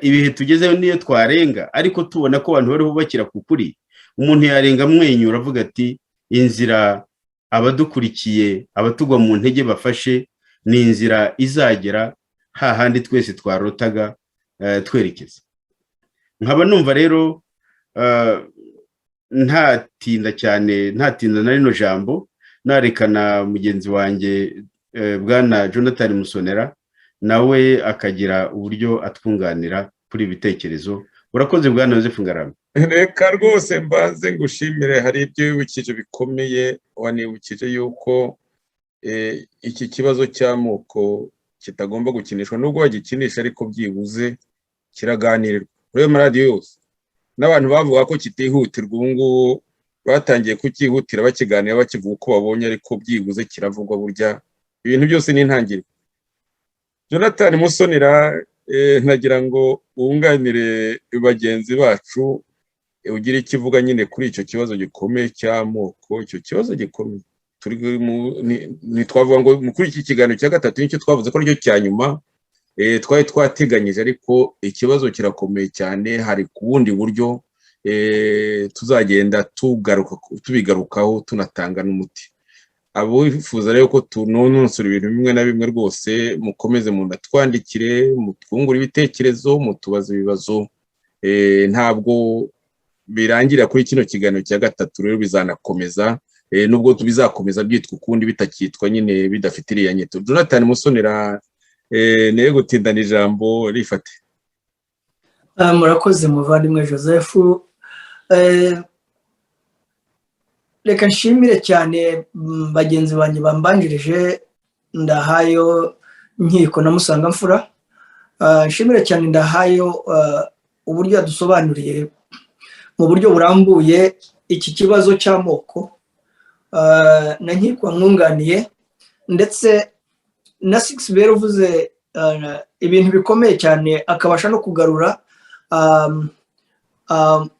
ibihe tugezeho niyo twarenga, ariko tubona ko abantu bari bubakira ku kuri, umuntu yarenga mwenyura avuga ati inzira abadukurikiye, abatugwa mu ntege bafashe, ni inzira izagera hahandi twese twarotaga twerekeza. Nkaba numva rero ntatinda na rino jambo, narekana mugenzi wanjye bwana Jonathan Musonera nawe akagira uburyo atwunganira kuri ibitekerezo. Urakoze bwana Joseph Ngarambe. Reka rwose mbanze ngushimire, hari ibyo wibukije bikomeye. Wanibukije yuko iki kibazo cy'amoko kitagomba gukinishwa, nubwo bagikinisha ariko byibuze kiraganirirwa kuri maradiyo yose. N'abantu bavuga ko kitihutirwa ubu ngubu batangiye kukihutira, bakiganira bakivuga uko babonye, ariko byibuze kiravugwa. Burya ibintu byose ni intangiriro. Jonathan Musonera, ntagira ngo wunganire bagenzi bacu, ugire ikivuga nyine kuri icyo kibazo gikomeye cy'amoko. Icyo kibazo gikomeye ntitwavuga ngo kuri iki kiganiro cya gatatu nicyo twavuze ko aricyo cya nyuma twari twateganyije, ariko ikibazo kirakomeye cyane. Hari ku bundi buryo tuzagenda tubigarukaho tunatanga n'umuti. Abo bifuza rero ko tunonosora ibintu bimwe na bimwe, rwose mukomeze munatwandikire, mutwungure ibitekerezo, mutubaze ibibazo. Ntabwo birangira kuri kino kiganiro cya gatatu, rero bizanakomeza, nubwo bizakomeza byitwa ukundi, bitakitwa nyine bidafite iriya nyito. Jonathan Musonera, niyo gutindana ijambo rifate. Murakoze muvandimwe Joseph. Reka nshimire cyane bagenzi banjye bambanjirije, Ndahayo Nkiko na Musangamfura. Nshimire cyane Ndahayo uburyo yadusobanuriye mu buryo burambuye iki kibazo cy'amoko, na Nkiko wamwunganiye, ndetse na Sixbert uvuze ibintu bikomeye cyane, akabasha no kugarura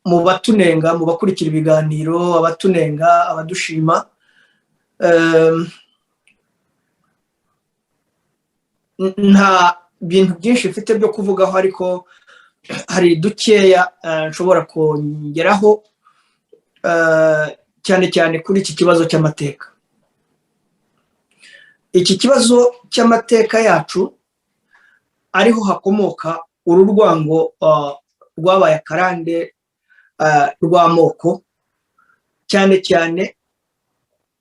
mu batunenga, mu bakurikira ibiganiro, abatunenga, abadushima. Nta bintu byinshi mfite byo kuvugaho, ariko hari dukeya nshobora kongeraho, cyane cyane kuri iki kibazo cy'amateka. Iki kibazo cy'amateka yacu ariho hakomoka uru rwango rwabaye akarande rw'amoko, cyane cyane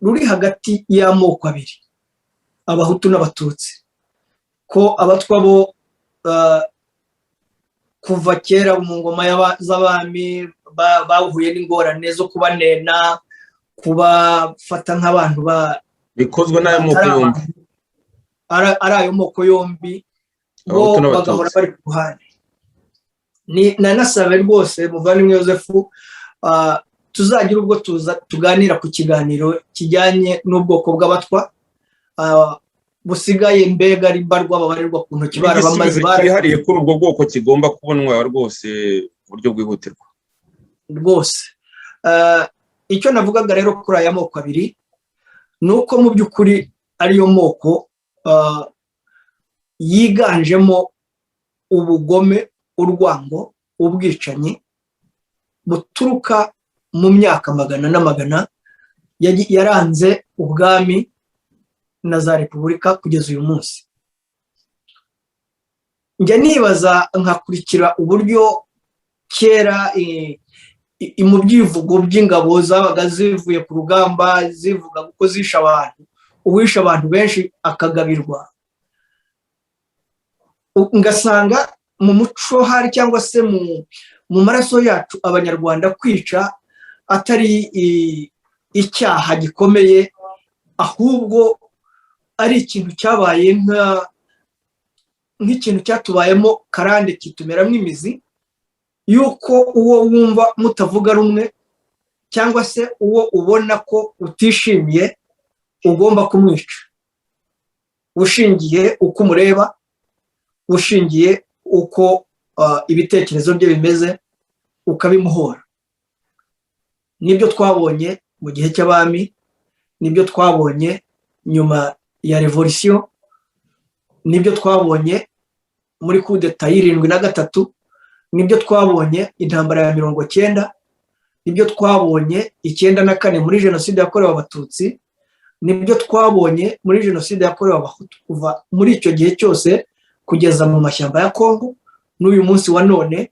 ruri hagati y'amoko abiri, abahutu n'abatutsi, ko abatwa bo kuva kera mu ngoma z'abami bahuye n'ingorane zo kubanena, kubafata nk'abantu bikozwe n'ayo moko yombi, ari ayo moko yombi, bo bagahora bari ku ruhande. Nanasabe rwose muvandimwe Yozefu, tuzagira ubwo tuganira ku kiganiro kijyanye n'ubwoko bw'abatwa busigaye mbega ari mbarwa babarirwa ku ntoki barabamaze barihariye kuri ubwo bwoko kigomba kubonwa rwose ku buryo bwihutirwa rwose. Icyo navugaga rero kuri aya moko abiri ni uko mu by'ukuri ariyo moko yiganjemo ubugome, urwango, ubwicanyi buturuka mu myaka magana n'amagana yaranze ubwami na za repubulika kugeza uyu munsi. Njya nibaza nkakurikira uburyo kera mu byivugo by'ingabo zabaga zivuye ku rugamba zivuga uko zishe abantu, uwishe abantu benshi akagabirwa, ngasanga mu muco hari cyangwa se mu maraso yacu abanyarwanda kwica atari icyaha gikomeye, ahubwo ari ikintu cyabaye nk'ikintu cyatubayemo karande kitumeramo imizi, yuko uwo wumva mutavuga rumwe cyangwa se uwo ubona ko utishimiye ugomba kumwica, ushingiye uko umureba, ushingiye uko ibitekerezo bye bimeze, ukabimuhora. Nibyo twabonye mu gihe cy'abami, nibyo twabonye nyuma ya revolisiyo, nibyo twabonye muri kudeta y'73, nibyo twabonye intambara ya 90, nibyo twabonye 94 muri jenoside yakorewe abatutsi, nibyo twabonye muri jenoside yakorewe abahutu. Kuva muri icyo gihe cyose kugeza mu mashyamba ya Kongo n'uyu munsi wa none,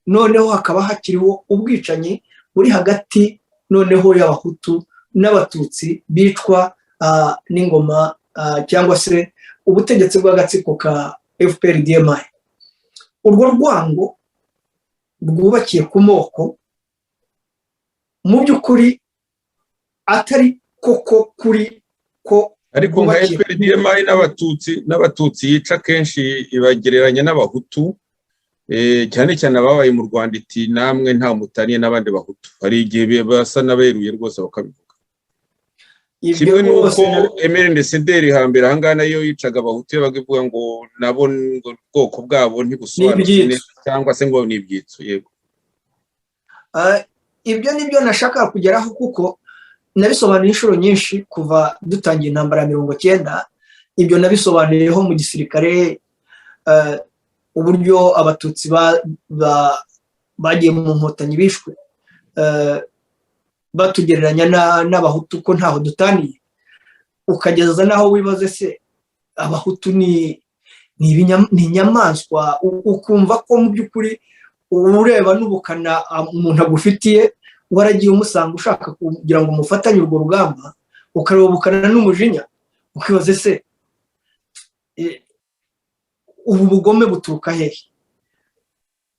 noneho hakaba hakiriho ubwicanyi buri hagati noneho y'abahutu n'abatutsi bicwa n'ingoma cyangwa se ubutegetsi bw'agatsiko ka FPR-DMI. Urwo rwango rwubakiye ku moko mu by'ukuri atari koko kuri ko, ariko nka FPR-DMI n'abatutsi yica kenshi ibagereranya n'abahutu, cyane cyane ababaye mu Rwanda iti namwe nta mutaniye n'abandi bahutu, hari igihe basa n'aberuye rwose bakabivuga. Kimwe n'uko Emery Senderi hambere ahangaha nayo yicaga abahutu bagavuga ngo nabo ubwoko bwabo ntibusobanutse neza cyangwa se ngo ni ibyitso. Yego, ibyo nibyo nashaka kugeraho kuko nabisobanuye inshuro nyinshi kuva dutangiye intambara ya 90. Ibyo nabisobanuyeho mu gisirikare, uburyo abatutsi bagiye mu nkotanyi bishwe, batugereranya n'abahutu ko ntaho dutaniye, ukageza naho wibaze se abahutu ni inyamaswa, ukumva ko mu by'ukuri ureba n'ubukana umuntu agufitiye, waragiye umusanga ushaka kugira ngo umufatanye urwo rugamba, ukareba ubukana n'umujinya, ukibaze se ubu bugome buturuka hehe?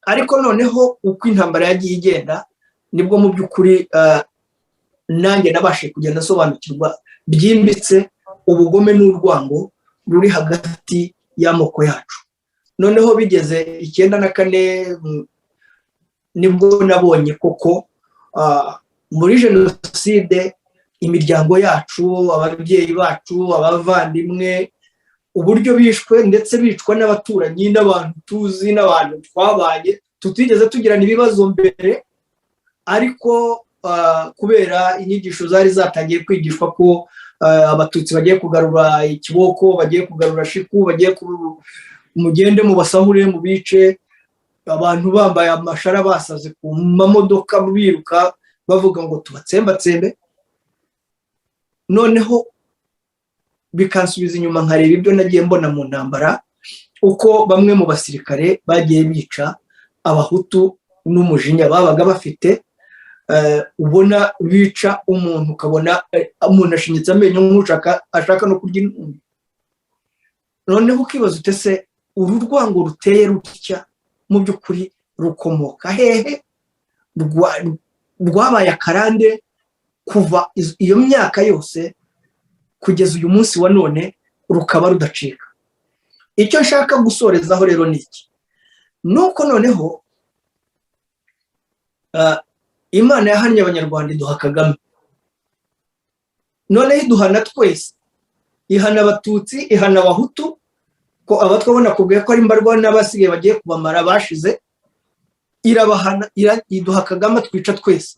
Ariko noneho uko intambara yagiye igenda nibwo mu by'ukuri nanjye nabashe kugenda nsobanukirwa byimbitse ubugome n'urwango ruri hagati y'amoko yacu. Noneho bigeze 94 nibwo nabonye koko muri jenoside imiryango yacu, ababyeyi bacu, abavandimwe, uburyo bishwe ndetse bicwa n'abaturanyi n'abantu tuzi n'abantu twabaye tutigeze tugirana ibibazo mbere, ariko kubera inyigisho zari zatangiye kwigishwa ko abatutsi bagiye kugarura ikiboko, bagiye kugarura shiku, bagiye mugende mu basahure mu bice, abantu bambaye amashara basaze ku mamodoka biruka bavuga ngo tubatsembatsembe, noneho bikansubiza inyuma nkareba ibyo nagiye mbona mu ntambara, uko bamwe mu basirikare bagiye bica abahutu n'umujinya babaga bafite, ubona bica umuntu, ukabona umuntu ashinyitse amenyo nk'ushaka ashaka no kurya intumbi. Noneho ukibaza utese uru rwango ruteye rutya mu by'ukuri rukomoka hehe? Rwabaye akarande kuva iyo myaka yose kugeza uyu munsi wa none rukaba rudacika. Icyo nshaka gusorezaho rero ni iki, nuko noneho Imana yahannye abanyarwanda iduha Kagame, noneho iduhana twese, ihana abatutsi, ihana abahutu, ko abatwabona kubwiye ko ari mbarwa n'abasigaye bagiye kubamara bashize, irabahana, iduha Kagame twica twese.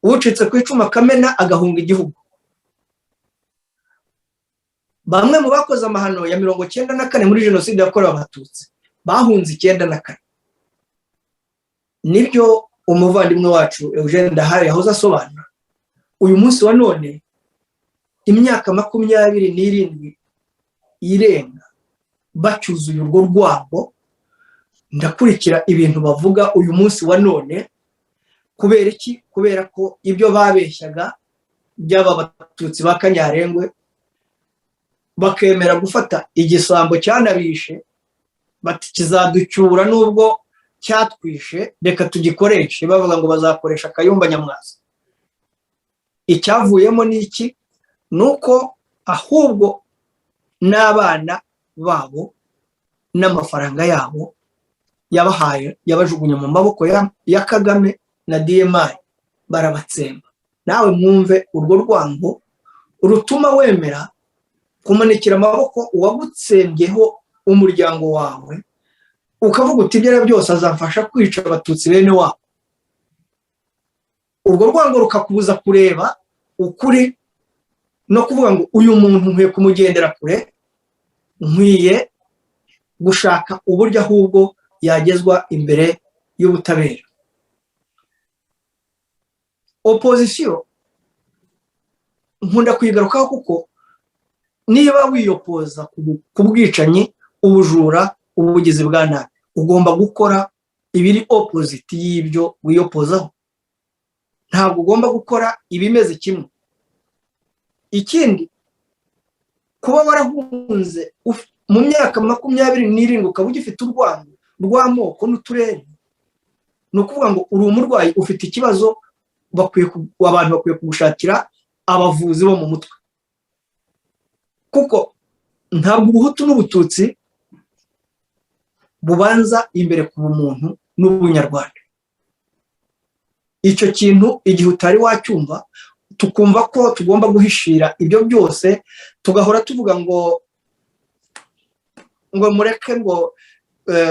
Ucitse ku icumu akamena agahunga igihugu. Bamwe mu bakoze amahano ya 94 muri jenoside yakorewe abatutsi bahunze 94. Nibyo umuvandimwe wacu Eugene Ndahari yahoze asobanura. Uyu munsi wa none imyaka 27 irenga bacyuzuye urwo rwabo, ndakurikira ibintu bavuga uyu munsi wa none. Kubera iki? Kubera ko ibyo babeshyaga by'aba batutsi ba Kanyarengwe, bakemera gufata igisambo cyanabishe bati kizaducyura nubwo cyatwishe, reka tugikoreshe, bavuga ngo bazakoresha Kayumba Nyamwasa. Icyavuyemo ni iki? Nuko ahubwo n'abana babo n'amafaranga yabo yabahaye yabajugunya mu maboko ya Kagame na DMI, barabatsemba. Nawe mwumve urwo rwango rutuma wemera kumanikira amaboko uwagutsembyeho umuryango wawe, ukavuga uti ibyo byose azamfasha kwica abatutsi bene wabo. Urwo rwango rukakubuza kureba ukuri no kuvuga ngo uyu muntu nkwiye kumugendera kure, nkwiye gushaka uburyo ahubwo yagezwa imbere y'ubutabera. Opposition nkunda kwigarukaho kuko niba wiyopoza ku bwicanyi, ubujura, ubugizi bwa nabi, ugomba gukora ibiri opposite y'ibyo wiyopozaho. Ntabwo ugomba gukora ibimeze kimwe. Ikindi, kuba warahunze mu myaka 27 ukaba ugifite urwango rw'amoko n'uturere, ni ukuvuga ngo uri umurwayi, ufite ikibazo, abantu bakwiye kugushakira abavuzi bo mu mutwe. Kuko ntabwo ubuhutu n'ubututsi bubanza imbere ku bumuntu n'ubunyarwanda. Icyo kintu igihe utari wacyumva, tukumva ko tugomba guhishira ibyo byose, tugahora tuvuga ngo mureke ngo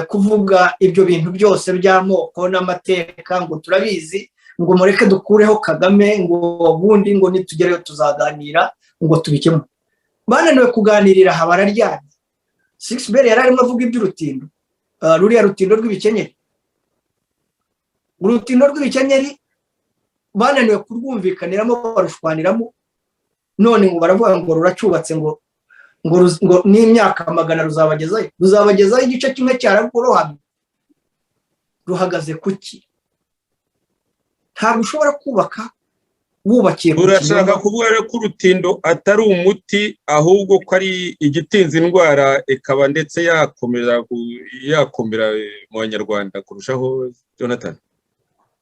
kuvuga ibyo bintu byose by'amoko n'amateka, ngo turabizi, ngo mureke dukureho Kagame, ngo ubundi ngo nitugereyo tuzaganira ngo tubikemo. Bananiwe kuganirira aha bararyana. Sixbert yari arimo avuga iby'urutindo, ruriya rutindo rw'ibikenyeri. Urutindo rw'ibikenyeri bananiwe kurwumvikaniramo, barushwaniramo, none ngo baravuga ngo ruracyubatse, ngo n'imyaka 100 ruzabagezaho igice kimwe cyaragurohamye. Ruhagaze kuki? Ntabwo ushobora kubaka wubakiye. Urashaka kuvuga ko urutindo atari umuti, ahubwo ko ari igitinza indwara, ikaba ndetse yakomera mu Banyarwanda kurushaho, Jonathan?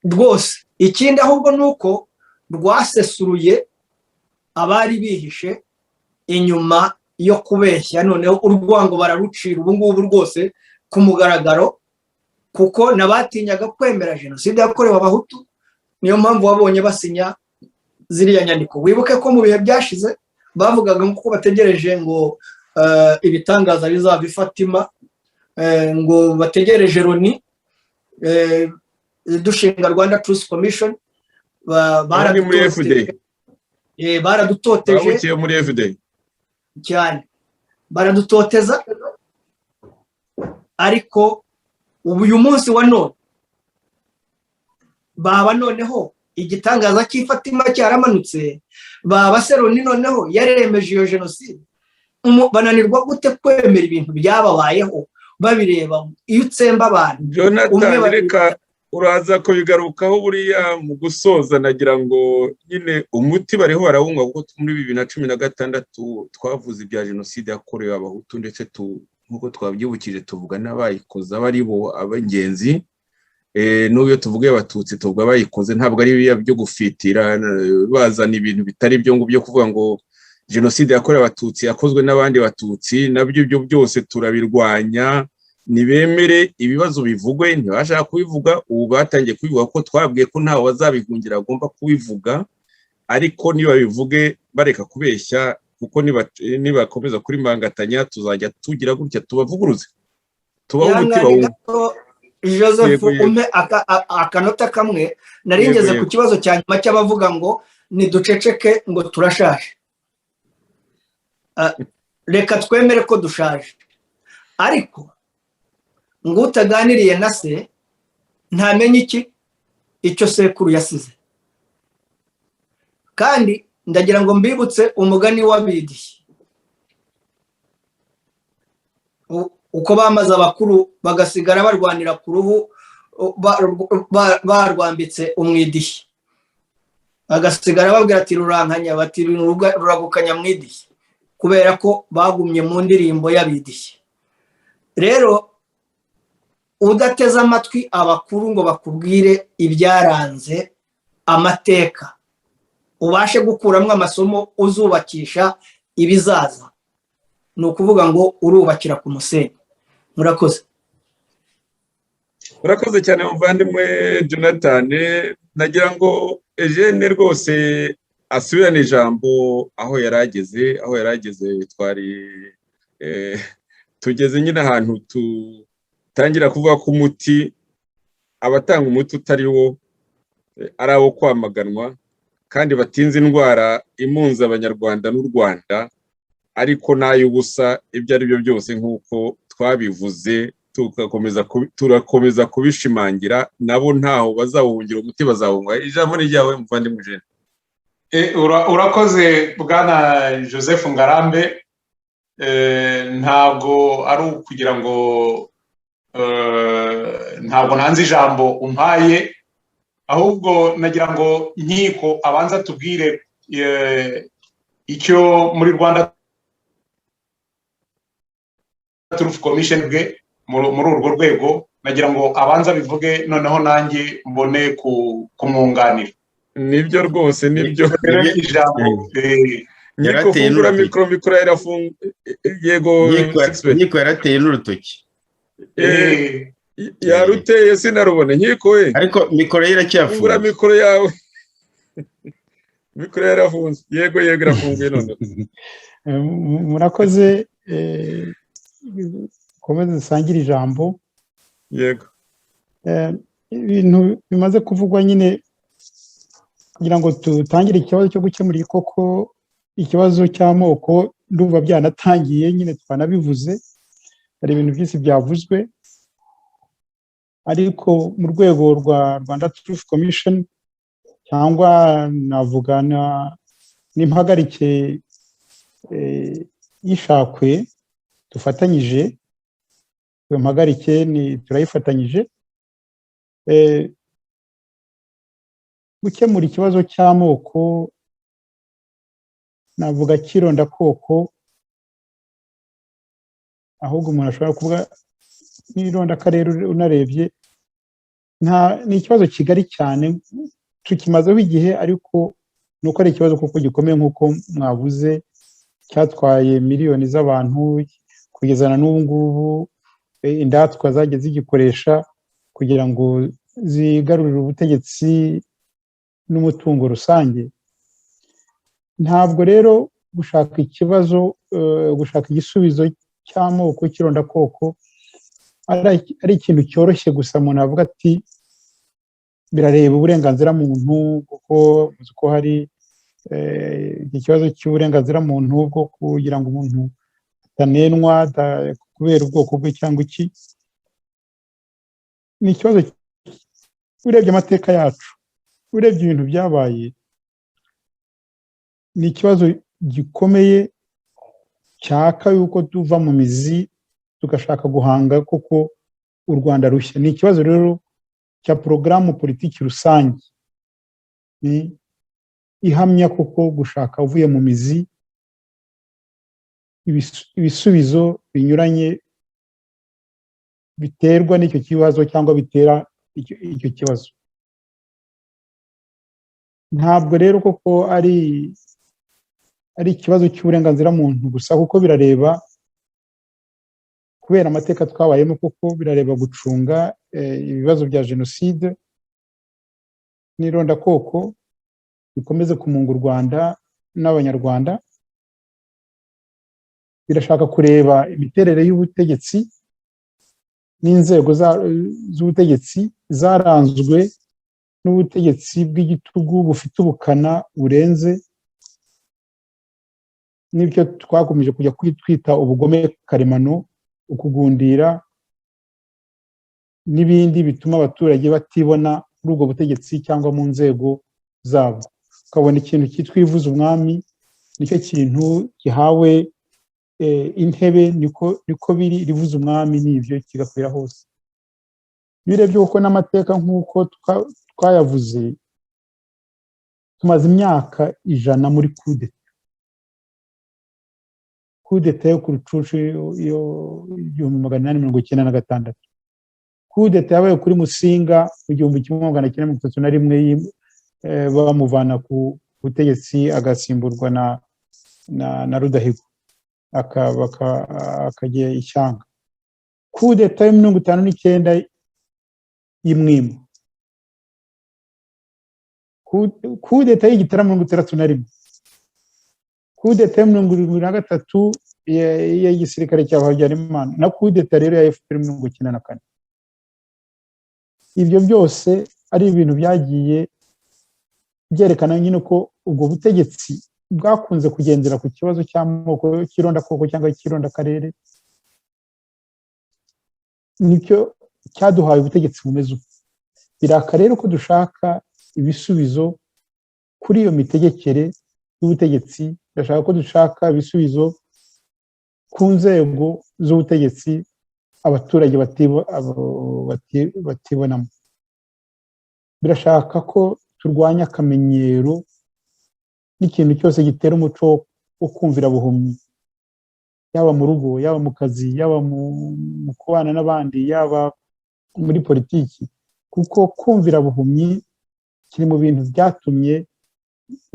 Rwose ikindi ahubwo nuko rwasesuruye abari bihishe inyuma yo kubeshya, noneho urwango bararucira ubu ngubu rwose ku mugaragaro, kuko nabatinyaga kwemera jenoside yakorewe abahutu. Niyo mpamvu wabonye basinya ziriya nyandiko. Wibuke ko mu bihe byashize bavugaga ngo bategereje ngo ibitangaza bizava Fatima, ngo bategereje Loni, dushinga Rwanda Truth Commission, baradutoteje muri FD cyane, baradutoteza. Ariko uyu munsi wa none baba noneho igitangaza cy'ifatima cyaramanutse, baba Loni noneho yaremeje iyo jenoside. Bananirwa gute kwemera ibintu byababayeho babireba iyo utsemba abantu Jonathan reka uraza kubigarukaho buriya mu gusoza nagira ngo nyine umuti bariho barawunywa kuko muri 2016 twavuze ibya jenoside yakorewe abahutu ndetse nk'uko twabyibukije tuvuga n'abayikoze abari bo abagenzi n'uyo tuvuge abatutsi tuvuga bayikoze ntabwo ari biya byo gufitira bazana ibintu bitari byo ngo byo kuvuga ngo jenoside yakorewe abatutsi yakozwe n'abandi batutsi nabyo ibyo byose turabirwanya nibemere ibibazo bivugwe ntibashaka kubivuga ubu batangiye kubivuga ko twabwiye ko ntawe bazabihungira agomba kubivuga ariko niba bivuge bareka kubeshya kuko nibakomeza kuri mangatanya tuzajya tugira gutya tubavuguruze tubaho umutima wumwe Joseph umpe akanota kamwe naringeze ku kibazo cya nyuma cy'abavuga ngo niduceceke ngo turashaje reka twemere ko dushaje ariko ngo utaganiriye na se ntamenye icyo sekuru yasize kandi ndagira ngo mbibutse umugani w'abidi uko bamaze abakuru bagasigara barwanira ku ruhu barwambitse umwidishyi bagasigara babwira ati rurankanya bati ruragukanya mwidishyi kubera ko bagumye mu ndirimbo y'abidishyi rero udateze amatwi abakuru ngo bakubwire ibyaranze amateka ubashe gukuramo amasomo uzubakisha ibizaza ni ukuvuga ngo urubakira ku musenyi murakoze cyane muvandimwe Jonathan nagira ngo Eugene rwose asubirane ijambo aho yarageze twari tugeze nyine ahantu tangira kuvuga ko umuti abatanga umuti utari wo ari abo kwamaganwa kandi batinze indwara imunze abanyarwanda n'u Rwanda ariko n'ay'ubusa ibyo ari byo byose nk'uko twabivuze turakomeza kubishimangira nabo ntaho bazawuhungira umuti bazawunywa ijambo ni ryawe muvandimwe Eugene urakoze bwana Joseph Ngarambe ntabwo ari ukugira ngo ntabwo nanze ijambo umpaye ahubwo nagira ngo nkiko abanza tubwire icyo muri Rwanda Truth Commission bwe muri urwo rwego nagira ngo abanza bivuge noneho nanjye mbone kumwunganira nibyo rwose nibyo ijambo yarateye mikoro yarafunga yego nkiko yarateye n'urutoki yaruteye sinarubone nkiko we ariko mikoro ye iracyafunze fungura mikoro yawe mikoro yarafunze yego irafunguye none murakoze komeze dusangire ijambo yego ibintu bimaze kuvugwa nyine kugira ngo tutangire ikibazo cyo gukemura koko ikibazo cy'amoko ndumva byanatangiye nyine twanabivuze hari ibintu byinshi byavuzwe ariko mu rwego rwa Rwanda Truth Commission cyangwa navuga n'impagarike y'ishakwe dufatanyije iyo mpagarike turayifatanyije gukemura ikibazo cy'amoko navuga cy'irondakoko ahubwo umuntu ashobora kuvuga n'irondakarere unarebye ni ikibazo kigari cyane tukimazeho igihe ariko ni uko ari ikibazo kuko gikomeye nk'uko mwabuze cyatwaye miliyoni z'abantu kugeza na n'ubu ngubu indatwa zagiye zigikoresha kugira ngo zigarurire ubutegetsi n'umutungo rusange ntabwo rero gushaka igisubizo cy'amoko cy'irondakoko ari ikintu cyoroshye gusa umuntu avuga ati birareba uburenganzira muntu kuko muzi ko hari ikibazo cy'uburenganzira muntu bwo kugira ngo umuntu atanenwa kubera ubwoko bwe cyangwa iki ni ikibazo urebye amateka yacu urebye ibintu byabaye ni ikibazo gikomeye cyaka yuko tuva mu mizi tugashaka guhanga koko u Rwanda rushya. Ni ikibazo rero cya porogaramu politiki rusange ihamya koko gushaka uvuye mu mizi ibisubizo binyuranye biterwa n'icyo kibazo cyangwa bitera icyo kibazo. Ntabwo rero koko ari ikibazo cy'uburenganzira muntu gusa, kuko birareba, kubera amateka twabayemo, kuko birareba gucunga ibibazo bya jenoside n'irondakoko bikomeze kumunga u Rwanda n'abanyarwanda. Birashaka kureba imiterere y'ubutegetsi n'inzego z'ubutegetsi zaranzwe n'ubutegetsi bw'igitugu bufite ubukana burenze, n'ibyo twakomeje kujya twita ubugome karemano, ukugundira n'ibindi bituma abaturage batibona muri ubwo butegetsi cyangwa mu nzego zabo. Ukabona ikintu cyitwa ivuza umwami nicyo kintu gihawe intebe, niko biri, rivuza umwami n'ibyo kigakwira hose. Iyo urebye kuko n'amateka nk'uko twayavuze, tumaze imyaka 100 muri kudeta yo ku Rucunshu yo 1896, kudeta yabaye kuri Musinga mu 1931 bamuvana ku butegetsi agasimburwa na Rudahigwa akajya ishyanga. Kudeta ya 59 y'Imwima, kudeta y'Igitarama 61, kudeta ya 73 y'igisirikare cya Habyarimana, na kudeta rero ya FPR 94. Ibyo byose ari ibintu byagiye byerekana nyine ko ubwo butegetsi bwakunze kugendera ku kibazo cy'amoko, cy'irondakoko cyangwa cy'irondakarere, nicyo cyaduhaye ubutegetsi bumeze uko. Biraka rero ko dushaka ibisubizo kuri iyo mitegekere y'ubutegetsi, ndashaka ko dushaka ibisubizo ku nzego z'ubutegetsi abaturage batibonamo. Birashaka ko turwanya akamenyero n'ikintu cyose gitera umuco wo kumvira buhumyi, yaba mu rugo, yaba mu kazi, yaba mu kubana n'abandi, yaba muri politiki, kuko kumvira buhumyi kiri mu bintu byatumye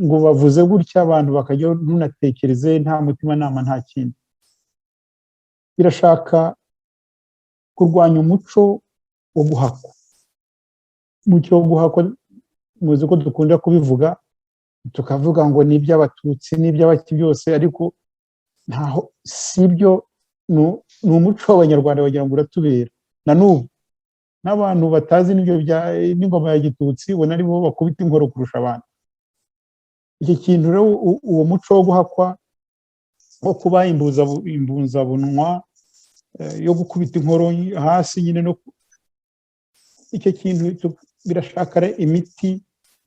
ngo bavuze gutya abantu bakajya ntunatekereze, nta mutima nama, nta kindi. Birashaka kurwanya umuco wo guhakwa. Umuco wo guhakwa muzi ko dukunda kubivuga, tukavuga ngo ni iby'abatutsi n'iby'abaki byose, ariko ntaho sibyo. Ni umuco w'abanyarwanda wagira ngo uratubera na n'ubu. N'abantu batazi n'ingoma ya gitutsi ubona ari bo bakubita inkoro kurusha abantu. Iki kintu rero, uwo muco wo guhakwa, wo kuba imbunzabunwa, yo gukubita inkoro hasi nyine, no icyo kintu birashaka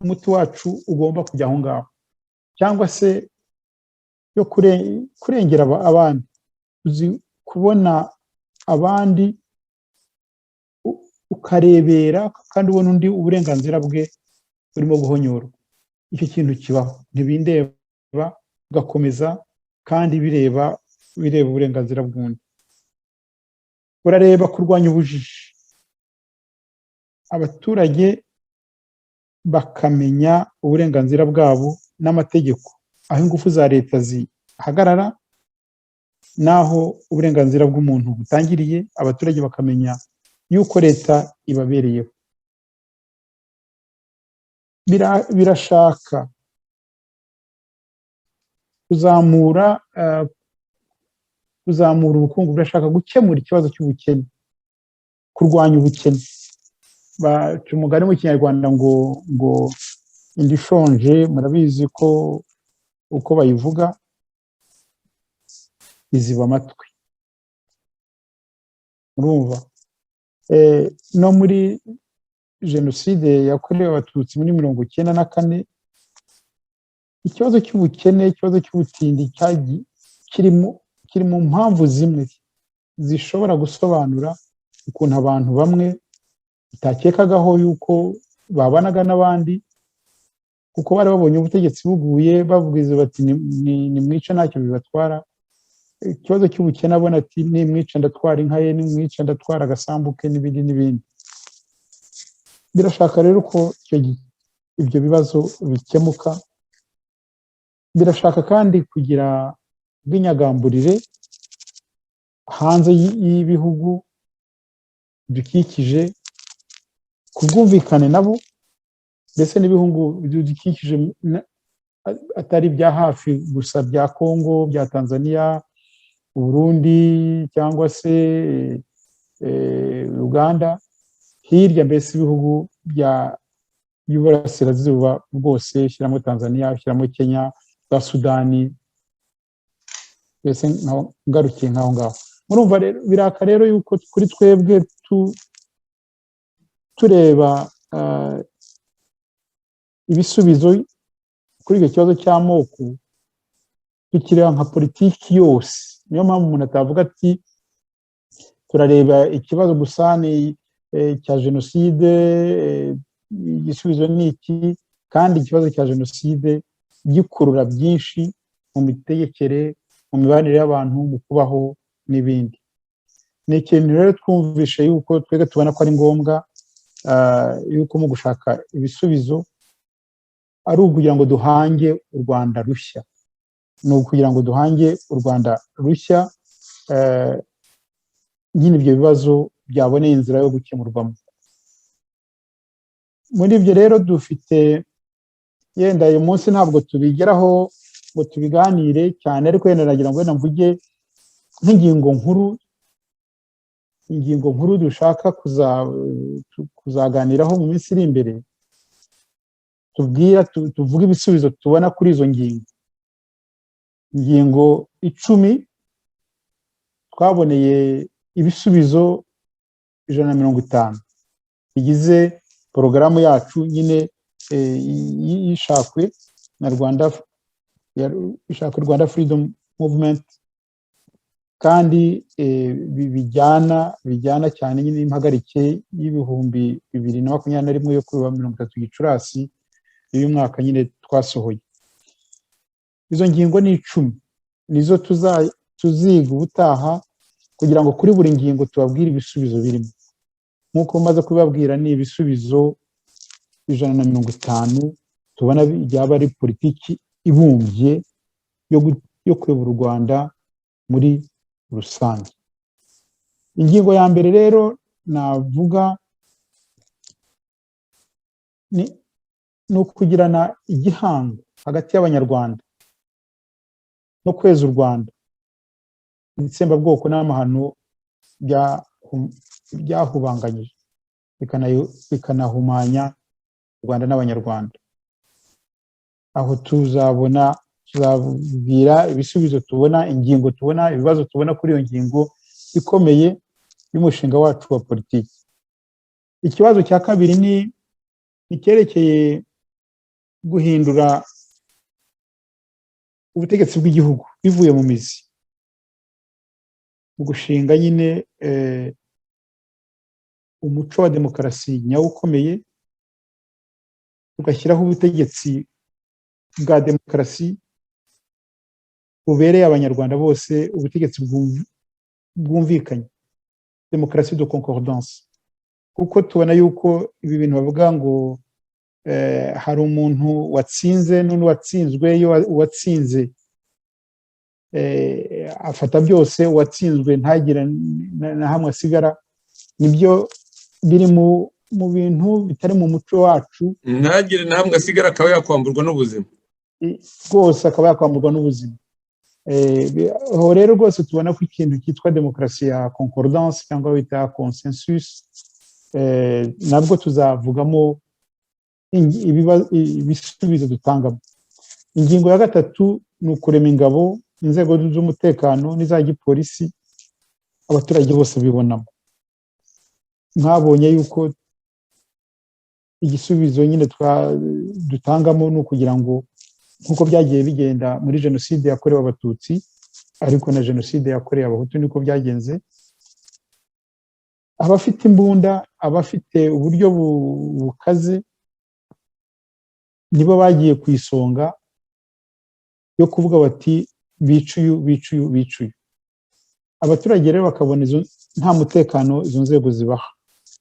umuti wacu ugomba kujya aho ngaho, cyangwa se yo kurengera abandi, uzi kubona abandi ukarebera kandi ubona undi uburenganzira bwe burimo guhonyorwa. Icyo kintu kibaho, ntibindeba, ugakomeza kandi bireba uburenganzira bw'undi. Urareba kurwanya ubujiji, abaturage bakamenya uburenganzira bwabo n'amategeko, aho ingufu za leta zihagarara n'aho uburenganzira bw'umuntu butangiriye, abaturage bakamenya yuko leta ibabereyeho. Birashaka kuzamura ubukungu, birashaka gukemura ikibazo cy'ubukene, kurwanya ubukene. Baca umugani mu Kinyarwanda ngo indi ishonje, murabizi ko uko bayivuga, iziba amatwi. Urumva no muri jenoside yakorewe abatutsi muri 1994, ikibazo cy'ubukene, ikibazo cy'ubutindi kiri mu mpamvu zimwe zishobora gusobanura ukuntu abantu bamwe utakekagaho yuko babanaga n'abandi kuko bari babonye ubutegetsi buguye babwiza bati ni mwica ntacyo bibatwara. Ikibazo cy'ubukene abona ati ni mwica ndatwara inka ye, ni mwica ndatwara agasambu ke n'ibindi n'ibindi. Birashaka rero ko ibyo bibazo bikemuka. Birashaka kandi kugira bw'inyagamburire hanze y'ibihugu dukikije, kubwumvikane nabo ndetse n'ibihugu bidukikije atari bya hafi gusa bya Kongo, bya Tanzania, Burundi cyangwa se Uganda, hirya mbese ibihugu by'uburasirazuba bwose, shyiramo Tanzania, shyiramo Kenya, za Sudani, mbese ngarukiye nk'aho ngaho. Murumva rero biraka rero yuko kuri twebwe tureba ibisubizo kuri icyo kibazo cy'amoko tukireba nka politiki yose. Niyo mpamvu umuntu atavuga ati turareba ikibazo gusa ni cya jenoside, igisubizo ni iki, kandi ikibazo cya jenoside gikurura byinshi mu mitegekere, mu mibanire y'abantu, mu kubaho n'ibindi. Ni ikintu rero twumvishe yuko twebwe tubona ko ari ngombwa yuko mu gushaka ibisubizo ari ukugira ngo duhange u Rwanda rushya, ni ukugira ngo duhange u Rwanda rushya, nyine ibyo bibazo byaboneye inzira yo gukemurwamo. Muri ibyo rero dufite, yenda uyu munsi ntabwo tubigeraho ngo tubiganire cyane, ariko yenda nagira ngo wenda mvuge nk'ingingo nkuru dushaka kuzaganiraho mu minsi iri imbere, tuvuge ibisubizo tubona kuri izo ingingo 10 twaboneye ibisubizo 150 bigize porogaramu yacu nyine yishakwe na Rwanda Freedom Movement, kandi bijyana cyane nyine impagarike y'ibihumbi 2021 yo kuri 30 Gicurasi y'uyu mwaka nyine twasohoye. Izo ngingo ni 10 nizo tuziga ubutaha kugira ngo kuri buri ngingo tubabwire ibisubizo birimo. Nk'uko maze kubabwira ni ibisubizo 150 tubona byaba ari politiki ibumbye yo kuyobora u Rwanda muri rusange. Ingingo ya mbere rero navuga ni ukugirana igihango hagati y'Abanyarwanda no kweza u Rwanda itsembabwoko n'amahano byahubanganyije bikanahumanya u Rwanda n'Abanyarwanda. Aho tuzabwira ibisubizo tubona, ingingo tubona, ibibazo tubona kuri iyo ngingo ikomeye y'umushinga wacu wa politiki. Ikibazo cya kabiri ni icyerekeye guhindura ubutegetsi bw'igihugu bivuye mu mizi, mu gushinga nyine umuco wa demokarasi nyawo ukomeye, tugashyiraho ubutegetsi bwa demokarasi bubereye Abanyarwanda bose, ubutegetsi bwumvikanye, demokarasi de concordance. Kuko tubona yuko ibi bintu bavuga ngo hari umuntu watsinze n'undi watsinzwe, iyo uwatsinze afata byose, uwatsinzwe ntagire na hamwe asigara, nibyo biri mu bintu bitari mu muco wacu. Ntagire na hamwe asigara, akaba yakwamburwa n'ubuzima rwose, akaba yakwamburwa n'ubuzima. Aho rero rwose tubona ko ikintu cyitwa demokarasi ya concordance cyangwa bita consensus, nabwo tuzavugamo ibisubizo dutangamo. Ingingo ya gatatu ni ukurema ingabo, inzego z'umutekano n'iza gipolisi abaturage bose bibonamo. Mwabonye yuko igisubizo nyine dutangamo ni ukugira ngo nk'uko byagiye bigenda muri jenoside yakorewe Abatutsi, ariko na jenoside yakorewe Abahutu niko byagenze, abafite imbunda, abafite uburyo bukaze nibo bagiye ku isonga yo kuvuga bati bicuyu bicuyu bicuyu. Abaturage rero bakabona nta mutekano izo nzego zibaha.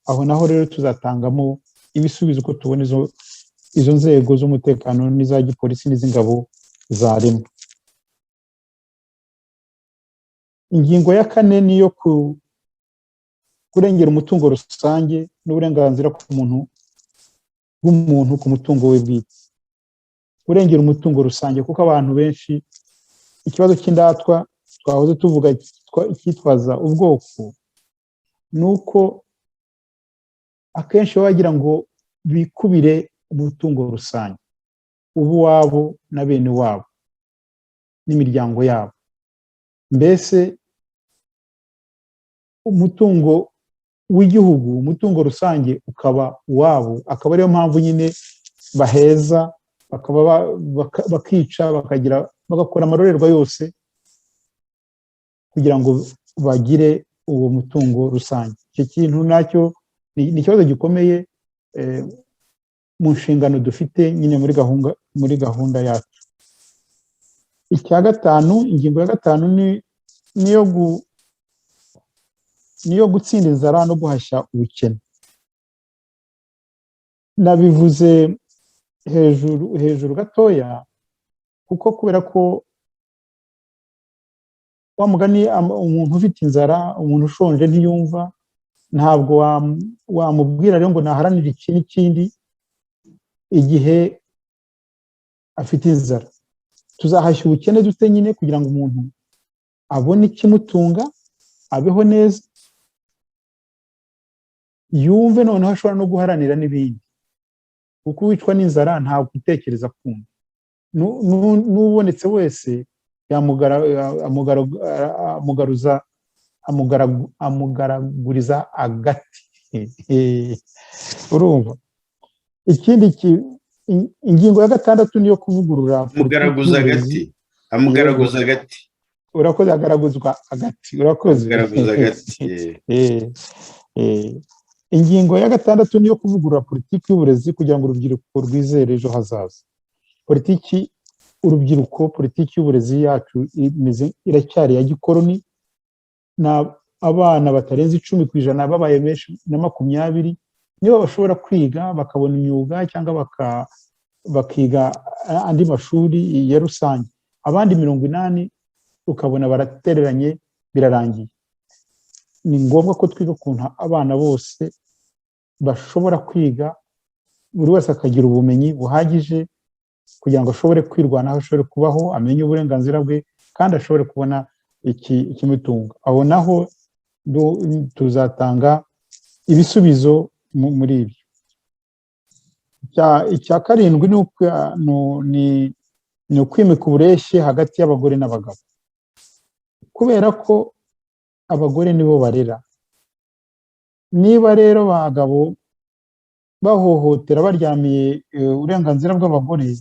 Aho naho rero tuzatangamo ibisubizo ko tubona izo nzego z'umutekano n'iza gipolisi n'iz'ingabo zaremwe. Ingingo ya 4 niyo kurengera umutungo rusange n'uburenganzira bw'umuntu ku mutungo we bwite. Kurengera umutungo rusange kuko abantu benshi ikibazo cy'indatwa twahoze tuvuga cyitwaza ubwoko nuko akenshi bagira ngo bikubire umutungo rusange ubu wabo na bene wabo n'imiryango yabo. Mbese umutungo w'igihugu, umutungo rusange ukaba uwabo, akaba ariyo mpamvu nyine baheza bakica bagakora amarorerwa yose kugira ngo bagire uwo mutungo rusange. Icyo kintu nacyo ni ikibazo gikomeye mu nshingano dufite nyine muri gahunda yacu. Icya 5, ingingo ya 5 niyo gutsinda inzara no guhashya ubukene. Nabivuze hejuru gatoya kuko kubera ko wa mugani umuntu ufite inzara, umuntu ushonje ntiyumva, ntabwo wamubwira rero ngo naharanire iki n'ikindi igihe afite inzara. Tuzahashya ubukene dute nyine kugira ngo umuntu abone ikimutunga, abeho neza, yumve noneho ashobora no guharanira n'ibindi, kuko wicwa n'inzara ntabwo gutekereza kumva. N'ubonetse wese amugaraguriza agati. Urumva? Ikindi ingingo ya 6 niyo kuvugurura amugaraguza agati. Urakoze, agaraguzwa agati. Urakoze. Amugaraguza agati. Ingingo ya 6 niyo kuvugurura politiki y'uburezi kugira ngo urubyiruko rwizere ejo hazaza. Politiki y'uburezi yacu iracyari ya gikoroni, na abana batarenze 10% babaye benshi na 20 nibo bashobora kwiga bakabona imyuga cyangwa bakiga andi mashuri ya rusange. Abandi 80 ukabona baratereranye birarangiye. Ni ngombwa ko twiga ukuntu abana bose bashobora kwiga, buri wese akagira ubumenyi buhagije kugira ngo ashobore kwirwanaho, ashobore kubaho, amenye uburenganzira bwe kandi ashobore kubona ikimutunga. Aho naho tuzatanga ibisubizo muri ibyo. Icya 7 ni ukwimika ubureshye hagati y'abagore n'abagabo, kubera ko abagore nibo barera. Niba rero abagabo bahohotera baryamiye uburenganzira bw'abagore,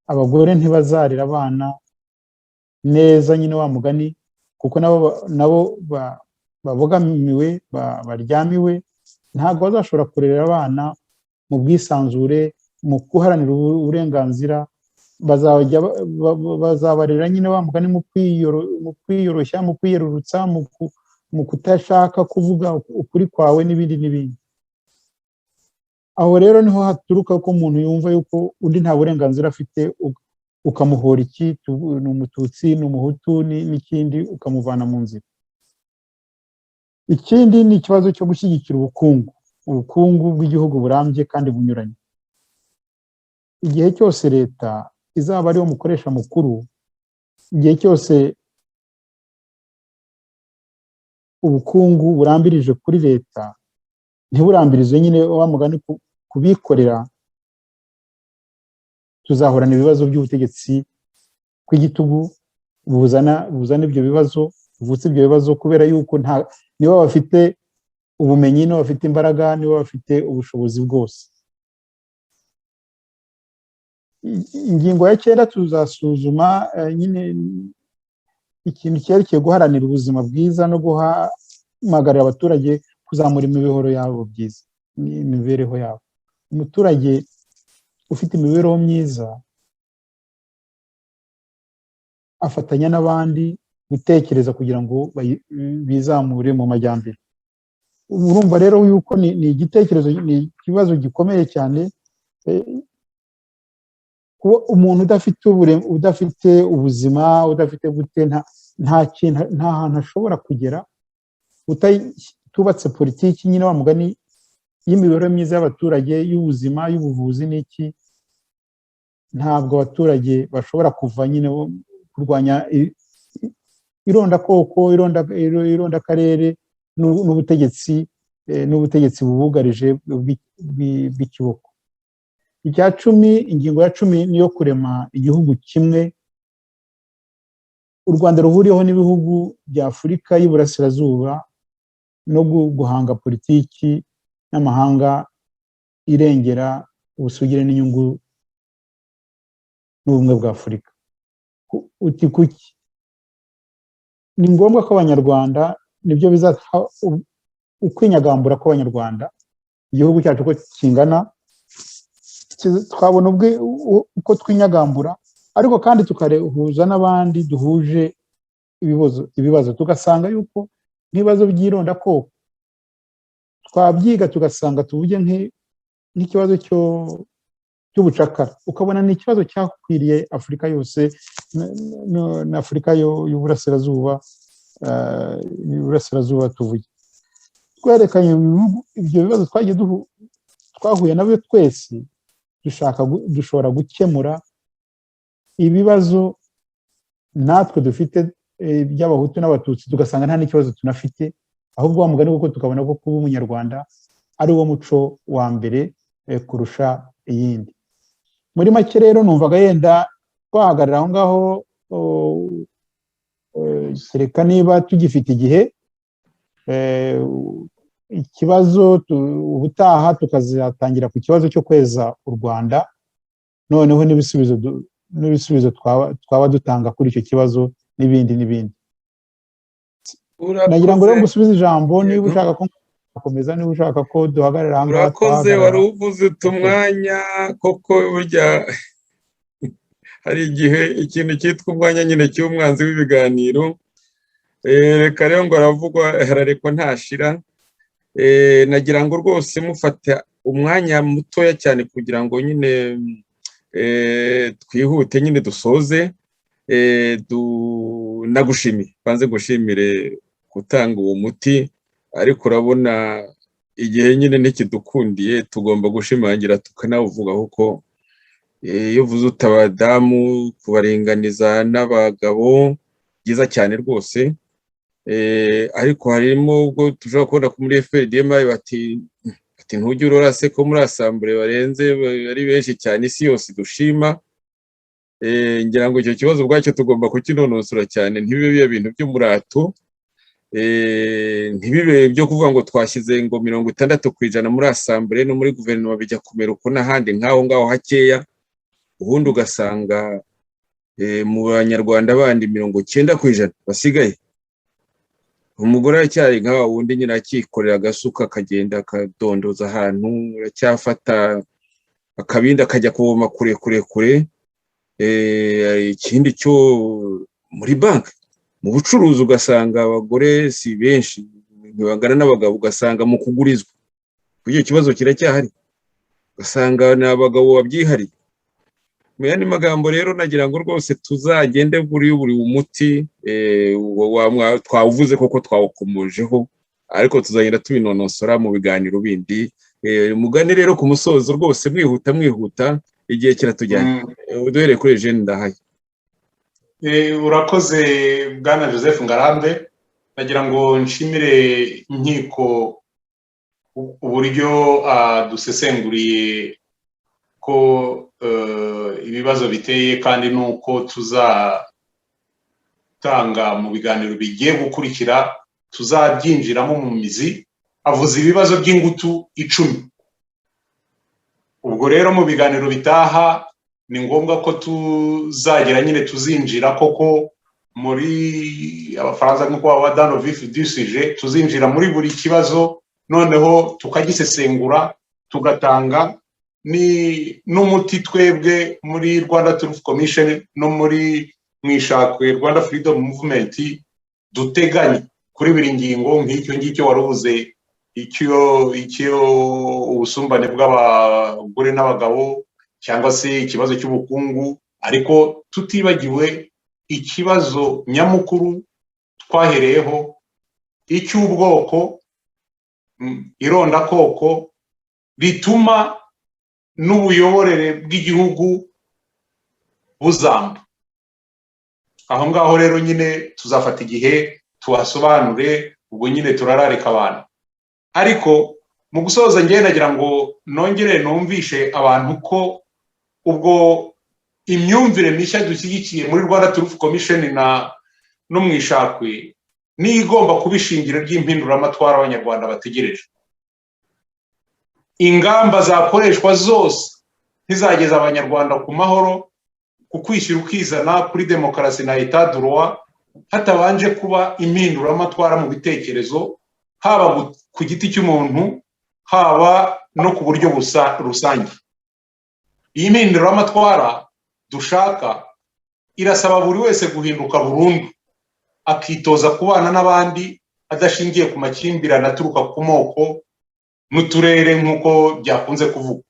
abagore ntibazarira abana neza nyine wa mugani, kuko nabo babogamiwe baryamiwe, ntabwo bazashobora kurera abana mu bwisanzure, mu guharanira uburenganzira. Bazabarera nyine wa mugani mu kwiyoroshya, mu kwiyerurutsa, mu kutashaka kuvuga ukuri kwawe n'ibindi n'ibindi. Aho rero niho haturuka ko umuntu yumva yuko undi nta burenganzira afite, ukamuhora iki, ni umututsi, ni umuhutu n'ikindi, ukamuvana mu nzira. Ikindi ni ikibazo cyo gushyigikira ubukungu bw'igihugu burambye kandi bunyuranye. Igihe cyose leta izaba ariyo mukoresha mukuru, igihe cyose ubukungu burambirije kuri leta, ntiburambirize nyine wa mugani kubikorera, tuzahorana ibibazo by'ubutegetsi kw'igitugu buzana ibyo bibazo, buvutse ibyo bibazo, kubera yuko nibo bafite ubumenyi, nibo bafite imbaraga, nibo bafite ubushobozi bwose. Ingingo ya 9 tuzasuzuma nyine ikintu cyerekeye guharanira ubuzima bwiza no guhamagarira abaturage kuzamura imibereho yabo byiza, imibereho yabo. Umuturage ufite imibereho myiza afatanya n'abandi gutekereza kugira ngo bizamure mu majyambere. Urumva rero yuko ni igitekerezo, ni ikibazo gikomeye cyane. Kuba umuntu udafite ubuzima, udafite gute, nta hantu ashobora kugera tubatse politiki nyine wa mugani y'imibereho myiza y'abaturage, y'ubuzima, y'ubuvuzi n'iki. Ntabwo abaturage bashobora kuva nyine kurwanya irondakoko, irondakarere n'ubutegetsi bubugarije bw'ikiboko. Icya 10, ingingo ya 10 niyo kurema igihugu kimwe u Rwanda ruhuriyeho n'ibihugu bya Afurika y'Iburasirazuba, no guhanga politiki n'amahanga irengera ubusugire n'inyungu n'ubumwe bwa Afurika. Uti kuki? Ni ngombwa ko Abanyarwanda, nibyo bizaha ukwinyagambura kw'Abanyarwanda, igihugu cyacu ko kingana, twabona uko twinyagambura, ariko kandi tukarehuza n'abandi duhuje ibibazo, tugasanga yuko n'ibibazo by'irondakoko twabyiga, tugasanga tuvuge nk'ikibazo cy'ubucakara, ukabona ni ikibazo cyakwiriye Afurika yose, na Afurika y'Uburasirazuba tuvuge. Twerekanye ibyo bibazo twahuye nabyo twese, dushobora gukemura ibibazo natwe dufite by'abahutu n'abatutsi, tugasanga nta n'ikibazo tunafite, ahubwo wa mugani kuko tukabona ko kuba umunyarwanda ari wo muco wa mbere kurusha iyindi. Muri make rero numvaga yenda twahagarara aho ngaho, kereka niba tugifite igihe, ikibazo ubutaha tukazatangira ku kibazo cyo kweza u Rwanda, noneho n'ibisubizo twaba dutanga kuri icyo kibazo n'ibindi. Nagira ngo rero gusubiza ijambo, niba ushaka ko akomeza, niba ushaka ko duhagarara aho ngaho. Urakoze, wari uvuze umwanya koko, burya hari igihe ikintu cyitwa umwanya nyine cy'umwanzi w'ibiganiro. Reka rero ngo aravugwa hararekwa ntashira. Nagira ngo rwose mufata umwanya mutoya cyane kugira ngo nyine twihute nyine dusoze. Nagushimiye, banze gushimire gutanga uwo muti, ariko urabona igihe nyine ntikidukundiye, tugomba gushimangira tukanawuvuga, kuko iyo uvuze utabadamu kubaringaniza n'abagabo byiza cyane rwose. Ariko harimo ubwo tushobora kubona ko muri FPRDM bati ntujye urora se ko muri asambure barenze ari benshi cyane, isi yose dushima. Ngira ngo icyo kibazo ubwacyo tugomba kukinonosora cyane, ntibibe biya bintu by'umurato, ntibibe byo kuvuga ngo twashyize ngo 60% muri asambure no muri guverinoma bijya kumera uko n'ahandi nk'aho ngaho hakeya, ubundi ugasanga mu banyarwanda bandi 90% basigaye umugore aracyari nka wundi nyine akikorera agasuka akagenda akadondoza ahantu, aracyafata akabindi akajya kuvoma kure. Ikindi cyo muri banki, mu bucuruzi ugasanga abagore si benshi ntibangana n'abagabo, ugasanga mu kugurizwa icyo kibazo kiracyahari, ugasanga ni abagabo babyihariye. Mu yandi magambo rero nagira ngo rwose tuzagende buri umuti twawuvuze koko twawukomojeho, ariko tuzagenda tubinonosora mu biganiro bindi. Mugani rero ku musozo rwose mwihuta igihe kiratujyanye. Duhere kuri Eugene Ndahayo. Urakoze Bwana Joseph Ngarambe. Nagira ngo nshimire inkiko uburyo dusesenguriye ko ibibazo biteye, kandi nuko tuzatanga mu biganiro bigiye gukurikira, tuzabyinjiramo mu mizi. Avuze ibibazo by'ingutu 10. Ubwo rero mu biganiro bitaha ni ngombwa ko tuzagira nyine tuzinjira koko muri Abafaransa nk'uko baba dans le vif du sujet, tuzinjira muri buri kibazo noneho tukagisesengura tugatanga n'umuti twebwe muri Rwanda Truth Commission no muri mwishakwe Rwanda Freedom Movement duteganya kuri buri ngingo nk'icyo ngicyo warubuze icyo ubusumbane bw'abagore n'abagabo cyangwa se ikibazo cy'ubukungu, ariko tutibagiwe ikibazo nyamukuru twahereyeho icy'ubwoko, irondakoko rituma n'ubuyoborere bw'igihugu buzamba. Aho ngaho rero nyine tuzafata igihe tuhasobanure, ubwo nyine turararika abantu. Ariko mu gusoza ngiye nagira ngo nongere numvishe abantu ko ubwo imyumvire mishya dushyigikiye muri Rwanda Truth Commission no mwishakwe ni igomba kuba ishingiro ry'impinduramatwara abanyarwanda bategereje. Ingamba zakoreshwa zose ntizageza abanyarwanda ku mahoro, ku kwishyira ukizana kuri demokarasi na etat de droit, hatabanje kuba impinduramatwara mu bitekerezo, haba ku giti cy'umuntu, haba no ku buryo rusange. Iyi mpinduramatwara dushaka irasaba buri wese guhinduka burundu, akitoza kubana n'abandi adashingiye ku makimbirane aturuka ku moko n'uturere nk'uko byakunze kuvuga.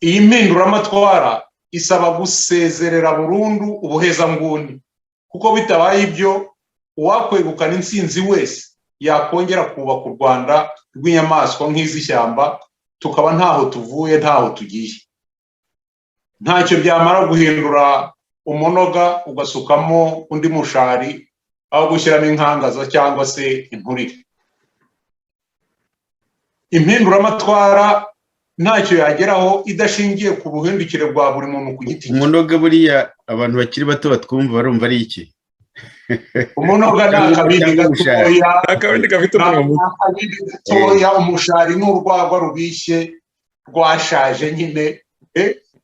Iyi mpinduramatwara isaba gusezerera burundu ubuhezanguni, kuko bitabaye ibyo uwakwegukana intsinzi wese yakongera kubaka u Rwanda rw'inyamaswa nk'iz'ishyamba, tukaba ntaho tuvuye ntaho tugiye. Ntacyo byamara guhindura umunoga ugasukamo undi mushari, aho gushyiramo inkangaza cyangwa se inturire. Impinduramatwara ntacyo yageraho idashingiye ku buhindukire bwa buri muntu ku giti cye. Umunoga buriya abantu bakiri bato batwumva barumva ari iki? Umunoga ni akabindi gatoya, akabindi gafite umunwa mutoya, umushari n'urwagwa rubishye rwashaje nyine,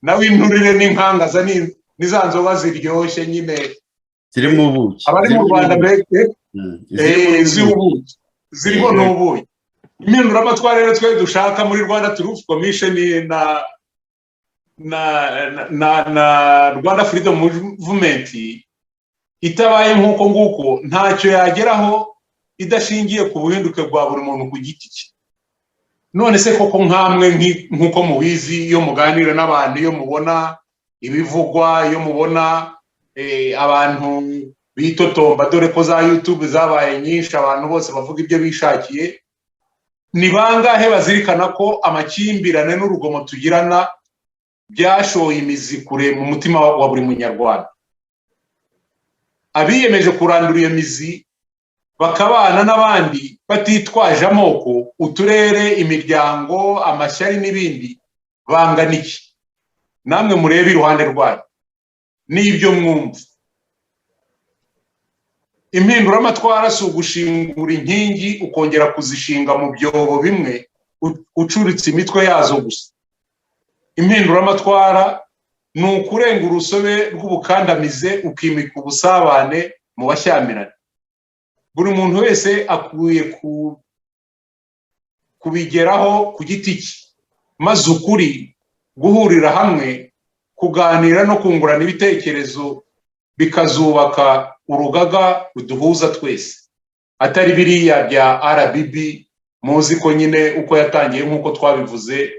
nawe inturire n'inkangaza ni za nzoga ziryoshye nyine zirimo ubuki. Abari mu Rwanda z'ubuki, zirimo n'ubuki. Impinduramatwara rero twe dushaka muri Rwanda Truth Commission na Rwanda Freedom Movement itabaye nk'uko nguko ntacyo yageraho idashingiye ku buhinduke bwa buri muntu ku giti cye. None se koko nkamwe nk'uko mubizi, iyo muganira n'abantu, iyo mubona ibivugwa, iyo mubona abantu bitotomba, dore ko za YouTube zabaye nyinshi, abantu bose bavuga ibyo bishakiye, ni bangahe bazirikana ko amakimbirane n'urugomo tugirana byashoye imizi kure mu mutima wa buri munyarwanda? Abiyemeje kurandura iyo mizi bakabana n'abandi batitwaje amoko, uturere, imiryango, amashyari n'ibindi, bangana iki? Namwe murebe iruhande rwayo n'ibyo mwumva. Impinduramatwara si ugushingura inkingi ukongera kuzishinga mu byobo bimwe ucuritse imitwe yazo gusa. Impinduramatwara ni ukurenga urusobe rw'ubukandamize ukimika ubusabane mu bashyamirane. Buri muntu wese akwiye kubigeraho ku giti cye, maze ukuri guhurira hamwe, kuganira no kungurana ibitekerezo bikazubaka urugaga ruduhuza twese, atari biriya bya RBB muzi ko nyine uko yatangiye nk'uko twabivuze,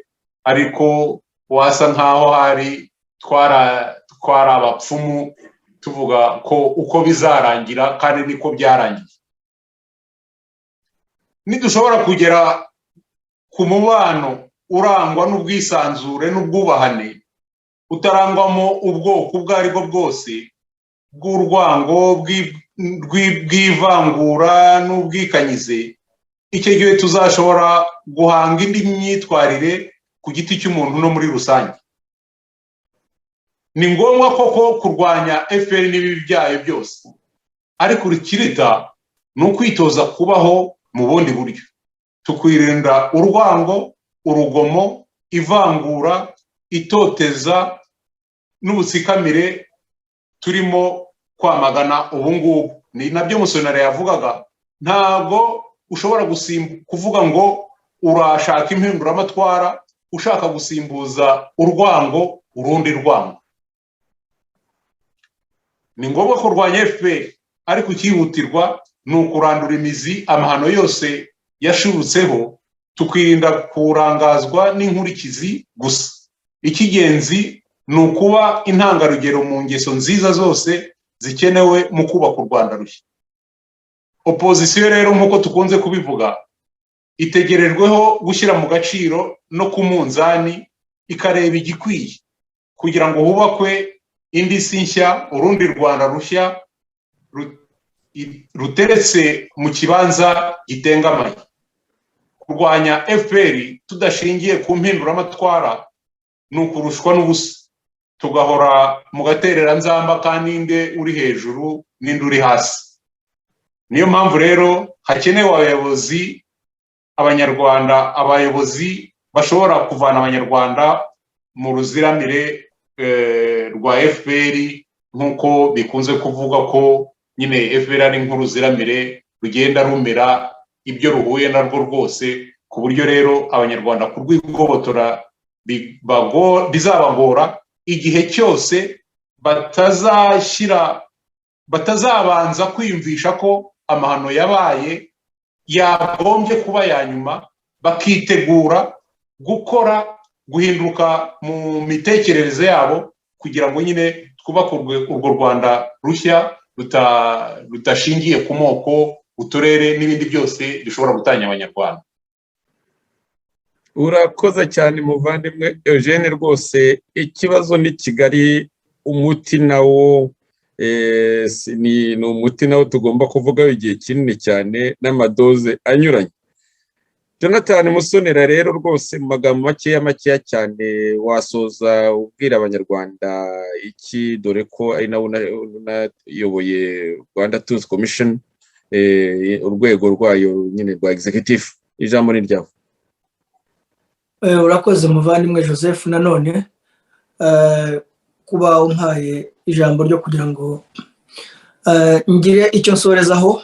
ariko wasa nkaho hari twara abapfumu tuvuga ko uko bizarangira kandi niko byarangiye. Nidushobora kugera ku mubano urangwa n'ubwisanzure n'ubwubahane, utarangwamo ubwoko ubwo ari bwo bwose bw'urwango, bw'ivangura n'ubwikanyize, icyo gihe tuzashobora guhanga indi myitwarire ku giti cy'umuntu no muri rusange. Ni ngombwa koko kurwanya FPR n'ibibi byayo byose, ariko urikirita ni ukwitoza kubaho mu bundi buryo, tukwirinda urwango, urugomo, ivangura, itoteza n'ubutsikamire turimo kwamagana ubu ngubu. Ni nabyo Musonera yavugaga, ntabwo ushobora kuvuga ngo urashaka impinduramatwara ushaka gusimbuza urwango urundi rwango. Ni ngombwa kurwanya FPR, ariko ikihutirwa ni ukurandura imizi amahano yose yashurutseho, tukirinda kurangazwa n'inkurikizi gusa. Ikigenzi ni ukuba intangarugero mu ngeso nziza zose zikenewe mu kubaka u Rwanda rushya. Opposition rero nk'uko tukunze kubivuga itegerejweho gushyira mu gaciro no ku munzani ikareba igikwiye kugira ngo hubakwe indi si nshya, urundi Rwanda rushya ruteretse mu kibanza gitengamaye. Kurwanya FPR tudashingiye ku mpinduramatwara ni ukurushwa n'ubusa, tugahora mu gaterera nzamba kandi ninde uri hejuru ninde uri hasi. Niyo mpamvu rero hakenewe abayobozi, abanyarwanda, abayobozi bashobora kuvana abanyarwanda mu ruziramire rwa FPR, nk'uko bikunze kuvuga ko nyine FPR ari nk'uruziramire rugenda rumera ibyo ruhuye narwo rwose, ku buryo rero abanyarwanda kurwigobotora bizabagora igihe cyose batazabanza kwiyumvisha ko amahano yabaye yagombye kuba ya nyuma, bakitegura gukora guhinduka mu mitekerereze yabo kugira ngo nyine twubake urwo Rwanda rushya rudashingiye ku moko, uturere n'ibindi byose bishobora gutanya abanyarwanda. Urakoze cyane muvandimwe Eugene, rwose ikibazo ni Kigali, umuti nawo ni umuti nawo tugomba kuvugaho igihe kinini cyane n'amadoze anyuranye. Jonathan Musonera, rero rwose mu magambo makeya cyane wasoza ubwira abanyarwanda iki, dore ko ari nawe unayoboye Rwanda Tourism Commission, urwego rwayo nyine rwa executive. Ijambo ni ryawe. Urakoze muvandimwe Joseph, nanone kuba umpaye ijambo ryo kugira ngo ngire icyo nsorezaho.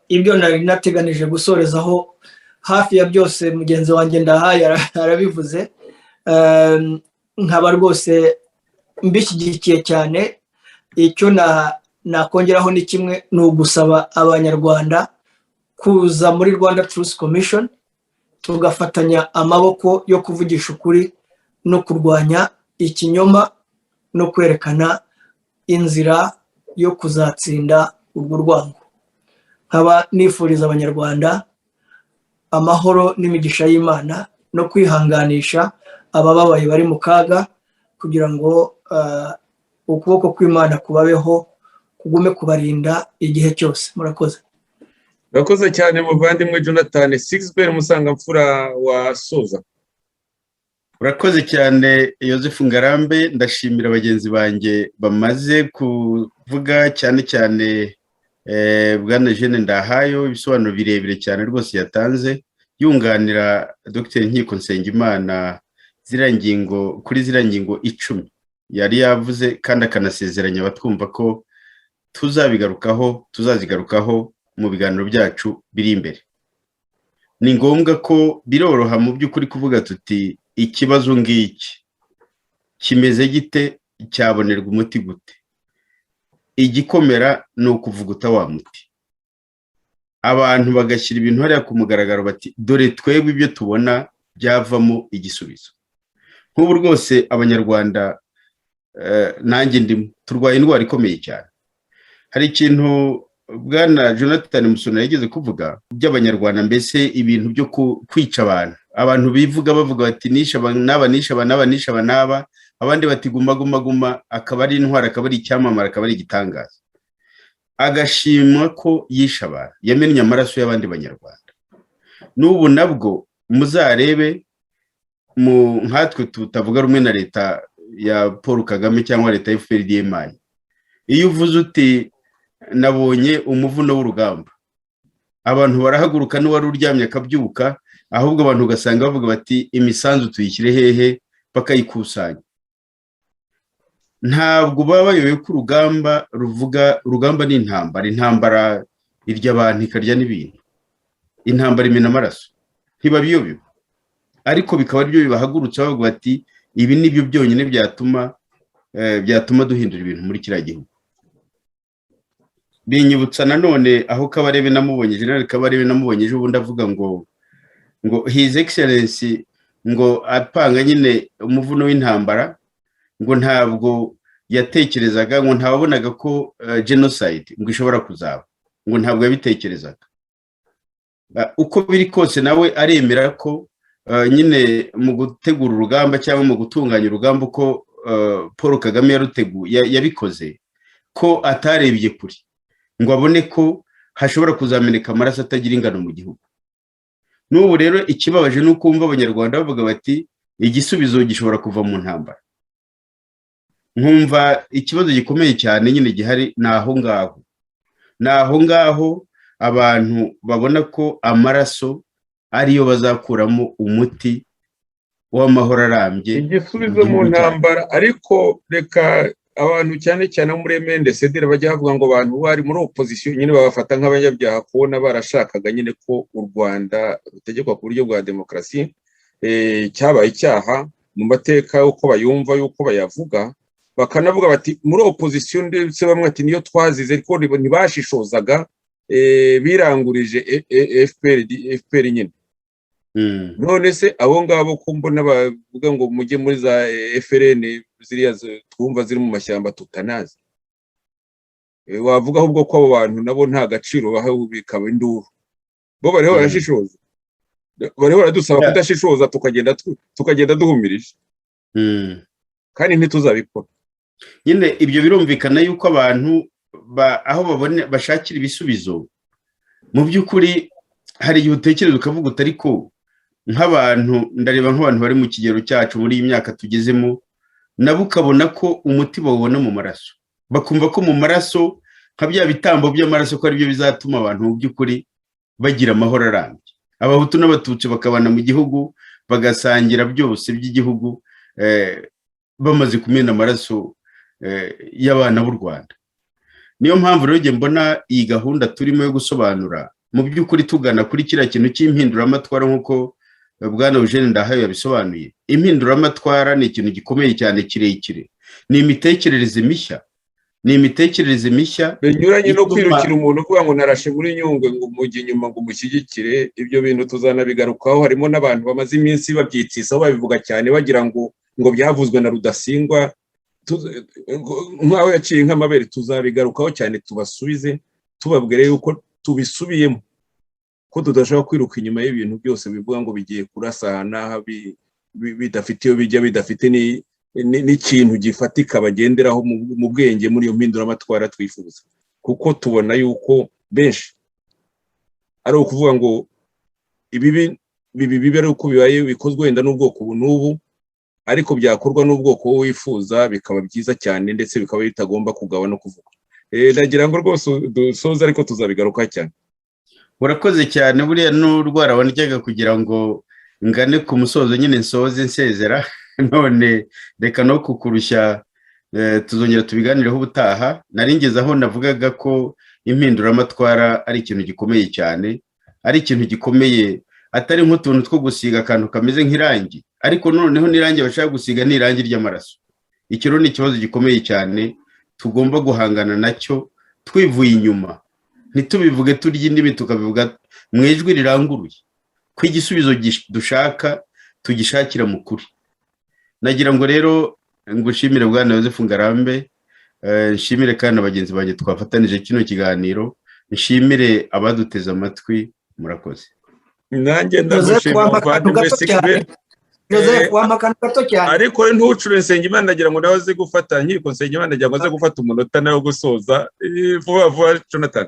Ibyo nari nateganije gusorezaho hafi ya byose mugenzi wanjye Ndahaye arabivuze, nkaba rwose mbishyigikiye cyane. Icyo nakongeraho ni kimwe, ni ugusaba abanyarwanda kuza muri Rwanda Tourism Commission tugafatanya amaboko yo kuvugisha ukuri no kurwanya ikinyoma no kwerekana inzira yo kuzatsinda urwo rwango. Nkaba nifuriza abanyarwanda amahoro n'imigisha y'Imana no kwihanganisha abababaye bari mu kaga, kugira ngo ukuboko kw'Imana kubabeho, kugume kubarinda igihe cyose. Murakoze. Urakoze cyane muvandimwe Jonathan. Sixbert Musangamfura wasoza. Urakoze cyane Yozefu Ngarambe, ndashimira bagenzi banjye bamaze kuvuga, cyane cyane bwana Eugene Ndahayo, ibisobanuro birebire cyane rwose yatanze yunganira Dr. Nkiko Nsengimana kuri ziriya ngingo 10 yari yavuze, kandi akanasezeranya abatwumva ko tuzazigarukaho mu biganiro byacu biri imbere. Ni ngombwa ko biroroha mu by'ukuri kuvuga tuti ikibazo ngiki kimeze gite, cyabonerwa umuti gute. Igikomera ni ukuvuguta wa muti, abantu bagashyira ibintu hariya ku mugaragaro bati dore twebwe ibyo tubona byavamo igisubizo. Nk'ubu rwose abanyarwanda nanjye ndimo turwaye indwara ikomeye cyane. Hari ikintu bwana Jonathan Musonera yigeze kuvuga by'abanyarwanda, mbese ibintu byo kwica abantu bivuga bavuga bati nisha n'aba, abandi bati guma, akaba ari intwara, akaba ari icyamamara, akaba ari igitangaza. Agashimwa ko yisha abantu, yamennye amaraso y'abandi banyarwanda. N'ubu nabwo muzarebe nkatwe tutavuga rumwe na leta ya Paul Kagame cyangwa leta ya FPR-DMI, iyo uvuze uti nabonye umuvuno w'urugamba, abantu barahaguruka, n'uwari uryamye akabyuka, ahubwo abantu ugasanga bavuga bati imisanzu tuyishyire hehe, bakayikusanya. Ntabwo baba bayobewe ko urugamba ni intambara irya abantu ikarya n'ibintu. intambara imena amaraso ntibabiyobewe, ariko bikaba aribyo bibahagurutsa bavuga bati ibi nibyo byonyine byatuma duhindura ibintu muri kiriya gihugu. Binyibutsa nanone aho Kabarebe namubonye, General Kabarebe namubonye ejo bundi avuga ngo His Excellency ngo apanga nyine umuvuno w'intambara, ngo ntabwo yatekerezaga, ngo ntawabonaga ko genocide ngo ishobora kuzaba, ngo ntabwo yabitekerezaga. Uko biri kose nawe aremera ko nyine mu gutegura urugamba cyangwa mu gutunganya urugamba uko Paul Kagame yabikoze, ko atarebye kure ngo abone ko hashobora kuzameneka amaraso atagira ingano mu gihugu. N'ubu rero ikibabaje ni uko umva abanyarwanda bavuga bati igisubizo gishobora kuva mu ntambara. Nkumva ikibazo gikomeye cyane nyine gihari ni aho ngaho abantu babona ko amaraso ariyo bazakuramo umuti w'amahoro arambye. Igisubizo mu ntambara, ariko reka abantu cyane cyane muri MNDC bajya bavuga ngo abantu bari muri opposition nyine babafata nk'abanyabyaha, kubona barashakaga nyine ko u Rwanda rutegekwa ku buryo bwa demokarasi cyabaye icyaha mu mateka uko bayumva yuko bayavuga, bakanavuga bati muri opposition ndetse bamwe ati niyo twazize, ariko ntibashishozaga birangurije FPR nyine. None se abo ngabo ko mbona bavuga ngo mujye muri za FRN ziriya twumva ziri mu mashyamba tutanazi, wavuga ahubwo ko abo bantu nabo nta gaciro bahawe bikaba induru, bo bariho barashishoza, bariho baradusaba kudashishoza tukagenda duhumirije, kandi ntituzabikora. Nyine ibyo birumvikana yuko abantu aho bashakira ibisubizo mu by'ukuri hari igihe utekereza ukavuga uti ariko nk'abantu, ndareba nk'abantu bari mu kigero cyacu muri iyi myaka tugezemo, nabo ukabona ko umuti bawubona mu maraso, bakumva ko mu maraso nka bya bitambo by'amaraso ko aribyo bizatuma abantu mu by'ukuri bagira amahoro arambye. Abahutu n'abatutsi bakabana mu gihugu bagasangira byose by'igihugu bamaze kumena amaraso y'abana b'u Rwanda. Niyo mpamvu rero njye mbona iyi gahunda turimo yo gusobanura mu by'ukuri tugana kuri kiriya kintu cy'impinduramatwara nk'uko Bwana Eugene Ndahayo yabisobanuye. Impinduramatwara ni ikintu gikomeye cyane kirekire, ni imitekerereze mishya binyuranye no kwirukira umuntu kuvuga ngo narashe muri Nyungwe ngo mujye inyuma ngo mushyigikire. Ibyo bintu tuzanabigarukaho, harimo n'abantu bamaze iminsi babyitsaho babivuga cyane bagira ngo byavuzwe na Rudasingwa nk'aho yaciye nk'amabere. Tuzabigarukaho cyane, tubasubize tubabwire yuko tubisubiyemo, ko tudashaka kwiruka inyuma y'ibintu byose bivuga ngo bigiye kurasana bidafite iyo bijya, bidafite n'ikintu gifatika bagenderaho mu bwenge muri iyo mpinduramatwara twifuza. Kuko tubona yuko benshi ari ukuvuga ngo ibi ari uko bibaye bikozwe wenda n'ubwoko ubu n'ubu, ariko byakorwa n'ubwoko wowe wifuza bikaba byiza cyane, ndetse bikaba bitagomba kugaba no kuvuga. Ndagira ngo rwose dusoze, ariko tuzabigaruka cyane. Urakoze cyane, buriya n'urwara wandyaga kugira ngo ngane ku musozo nyine nsoze nsezera. None reka no kukurushya, tuzongera tubiganireho ubutaha. Naringeze aho navugaga ko impinduramatwara ari ikintu gikomeye cyane, ari ikintu gikomeye atari nk'utuntu two gusiga akantu kameze nk'irangi, ariko noneho n'irangi bashaka gusiga ni irangi ry'amaraso. Icyo rero ni ikibazo gikomeye cyane tugomba guhangana nacyo twivuye inyuma, ntitubivuge turya indimi tukabivuga mu ijwi riranguruye, ko igisubizo dushaka tugishakira mu kuri. Nagira ngo rero ngushimire Bwana Yozefu Ngarambe, nshimire kandi na bagenzi banjye twafatanije kino kiganiro, nshimire abaduteze amatwi. Murakoze. Nanjye ndagushimira Joseph wamakana gato cyane, ariko ntucure Nsengimana, ndagira ngo nawe aze gufata nkiko Nsengimana, ndagira ngo aze gufata umunota nawe gusoza vuba Jonathan.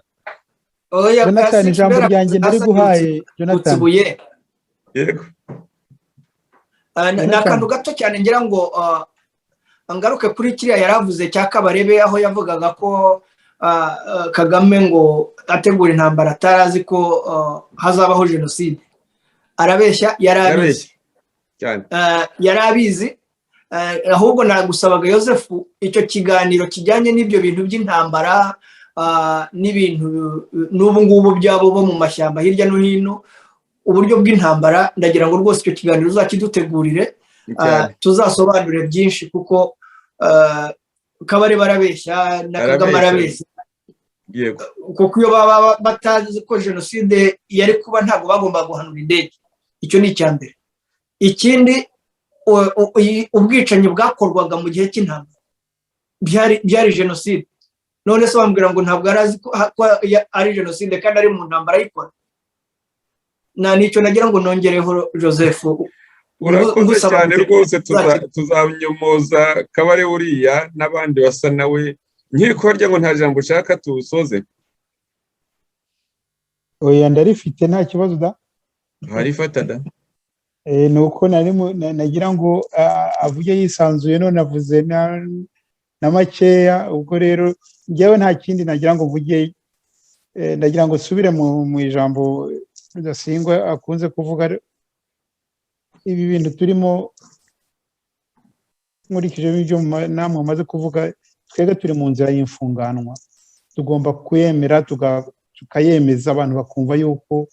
Jonathan, ijambo ryanjye ndari guhaye Jonathan. Yego. Ni akantu gato cyane ngira ngo ngaruke kuri kiriya yaravuze cya Kabarebe, aho yavugaga ko Kagame ngo ategura intambara atarazi ko hazabaho jenoside. Arabeshya, yarabizi cyane, yarabizi. Ahubwo nagusabaga Yozefu, icyo kiganiro kijyanye n'ibyo bintu by'intambara n'ibintu n'ubu ngubu byabo bo mu mashyamba hirya no hino, uburyo bw'intambara, ndagira ngo rwose icyo kiganiro uzakidutegurire tuzasobanure byinshi, kuko Kabarebe arabeshya na Kagame arabeshya, kuko iyo baba batazi ko jenoside yari kuba ntabwo bagomba guhanura indege. Icyo ni icya mbere. Ikindi, ubwicanyi bwakorwaga mu gihe cy'intambara byari jenoside. None se bambwira ngo ntabwo arazi ko ari jenoside kandi ari mu ntambara ayikora? Nicyo nagira ngo nongereho Joseph. Urakoze cyane rwose, tuzanyomoza Kabarebe uriya n'abandi basa nawe. Nkiko harya ngo nta jambo ushaka tusoze? Oya, ndarifite, nta kibazo da. Harifata da. Nuko nagira ngo avuge yisanzuye, none avuze na makeya. Ubwo rero njyewe nta kindi nagira ngo mvuge, ndagira ngo subire mu ijambo Rudasingwa akunze kuvuga. Ibi bintu turimo, nkurikije ibyo namwe mumaze kuvuga, twebwe turi mu nzira y'imfunganwa. Tugomba kuyemera, tukayemeza, abantu bakumva yuko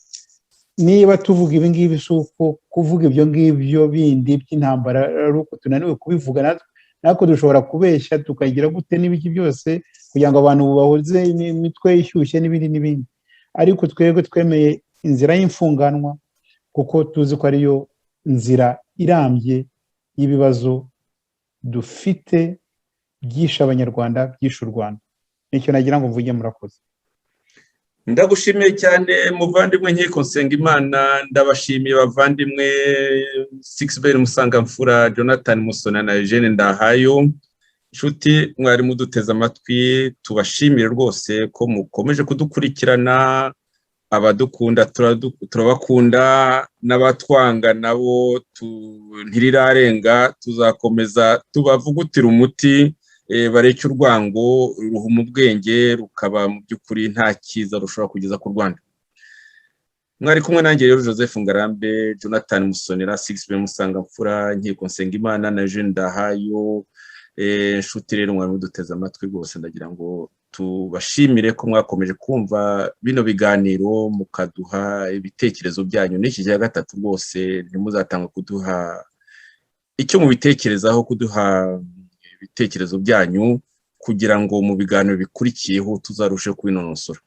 niba tuvuga ibi ngibi si uko kuvuga ibyo ngibyo bindi by'intambara ari uko tunaniwe kubivuga. Natwe dushobora kubeshya tukagira gute n'ibiki byose kugira ngo abantu bahuze imitwe ishyushye n'ibindi n'ibindi, ariko twebwe twemeye inzira y'imfunganwa, kuko tuzi ko ariyo nzira irambye y'ibibazo dufite byishe Abanyarwanda, byishe u Rwanda. Nicyo nagira ngo mvuge. Murakoze. Ndagushimiye cyane muvandimwe Nkiko Nsengimana, ndabashimiye bavandimwe Sixbert Musangamfura, Jonathan Musona na Eugene Ndahayo. Inshuti mwari muduteze amatwi, tubashimire rwose ko mukomeje kudukurikirana. Abadukunda turabakunda, n'abatwanga nabo ntirirarenga. Tuzakomeza tubavugutira umuti, bareke urwango ruhuma ubwenge, rukaba mu by'ukuri nta cyiza rushobora kugeza ku Rwanda. Mwari kumwe nanjye rero Joseph Ngarambe, Jonathan Musonera, Sixbert Musangamfura, Nkiko Nsengimana na Eugene Ndahayo. Inshuti rero mwari muduteze amatwi rwose, ndagira ngo tubashimire ko mwakomeje kumva bino biganiro, mukaduha ibitekerezo byanyu. N'iki cya gatatu rwose ntimuzatanga kuduha icyo mubitekerezaho, kuduha ibitekerezo byanyu, kugira ngo mu biganiro bikurikiyeho tuzarushe kubinonosora.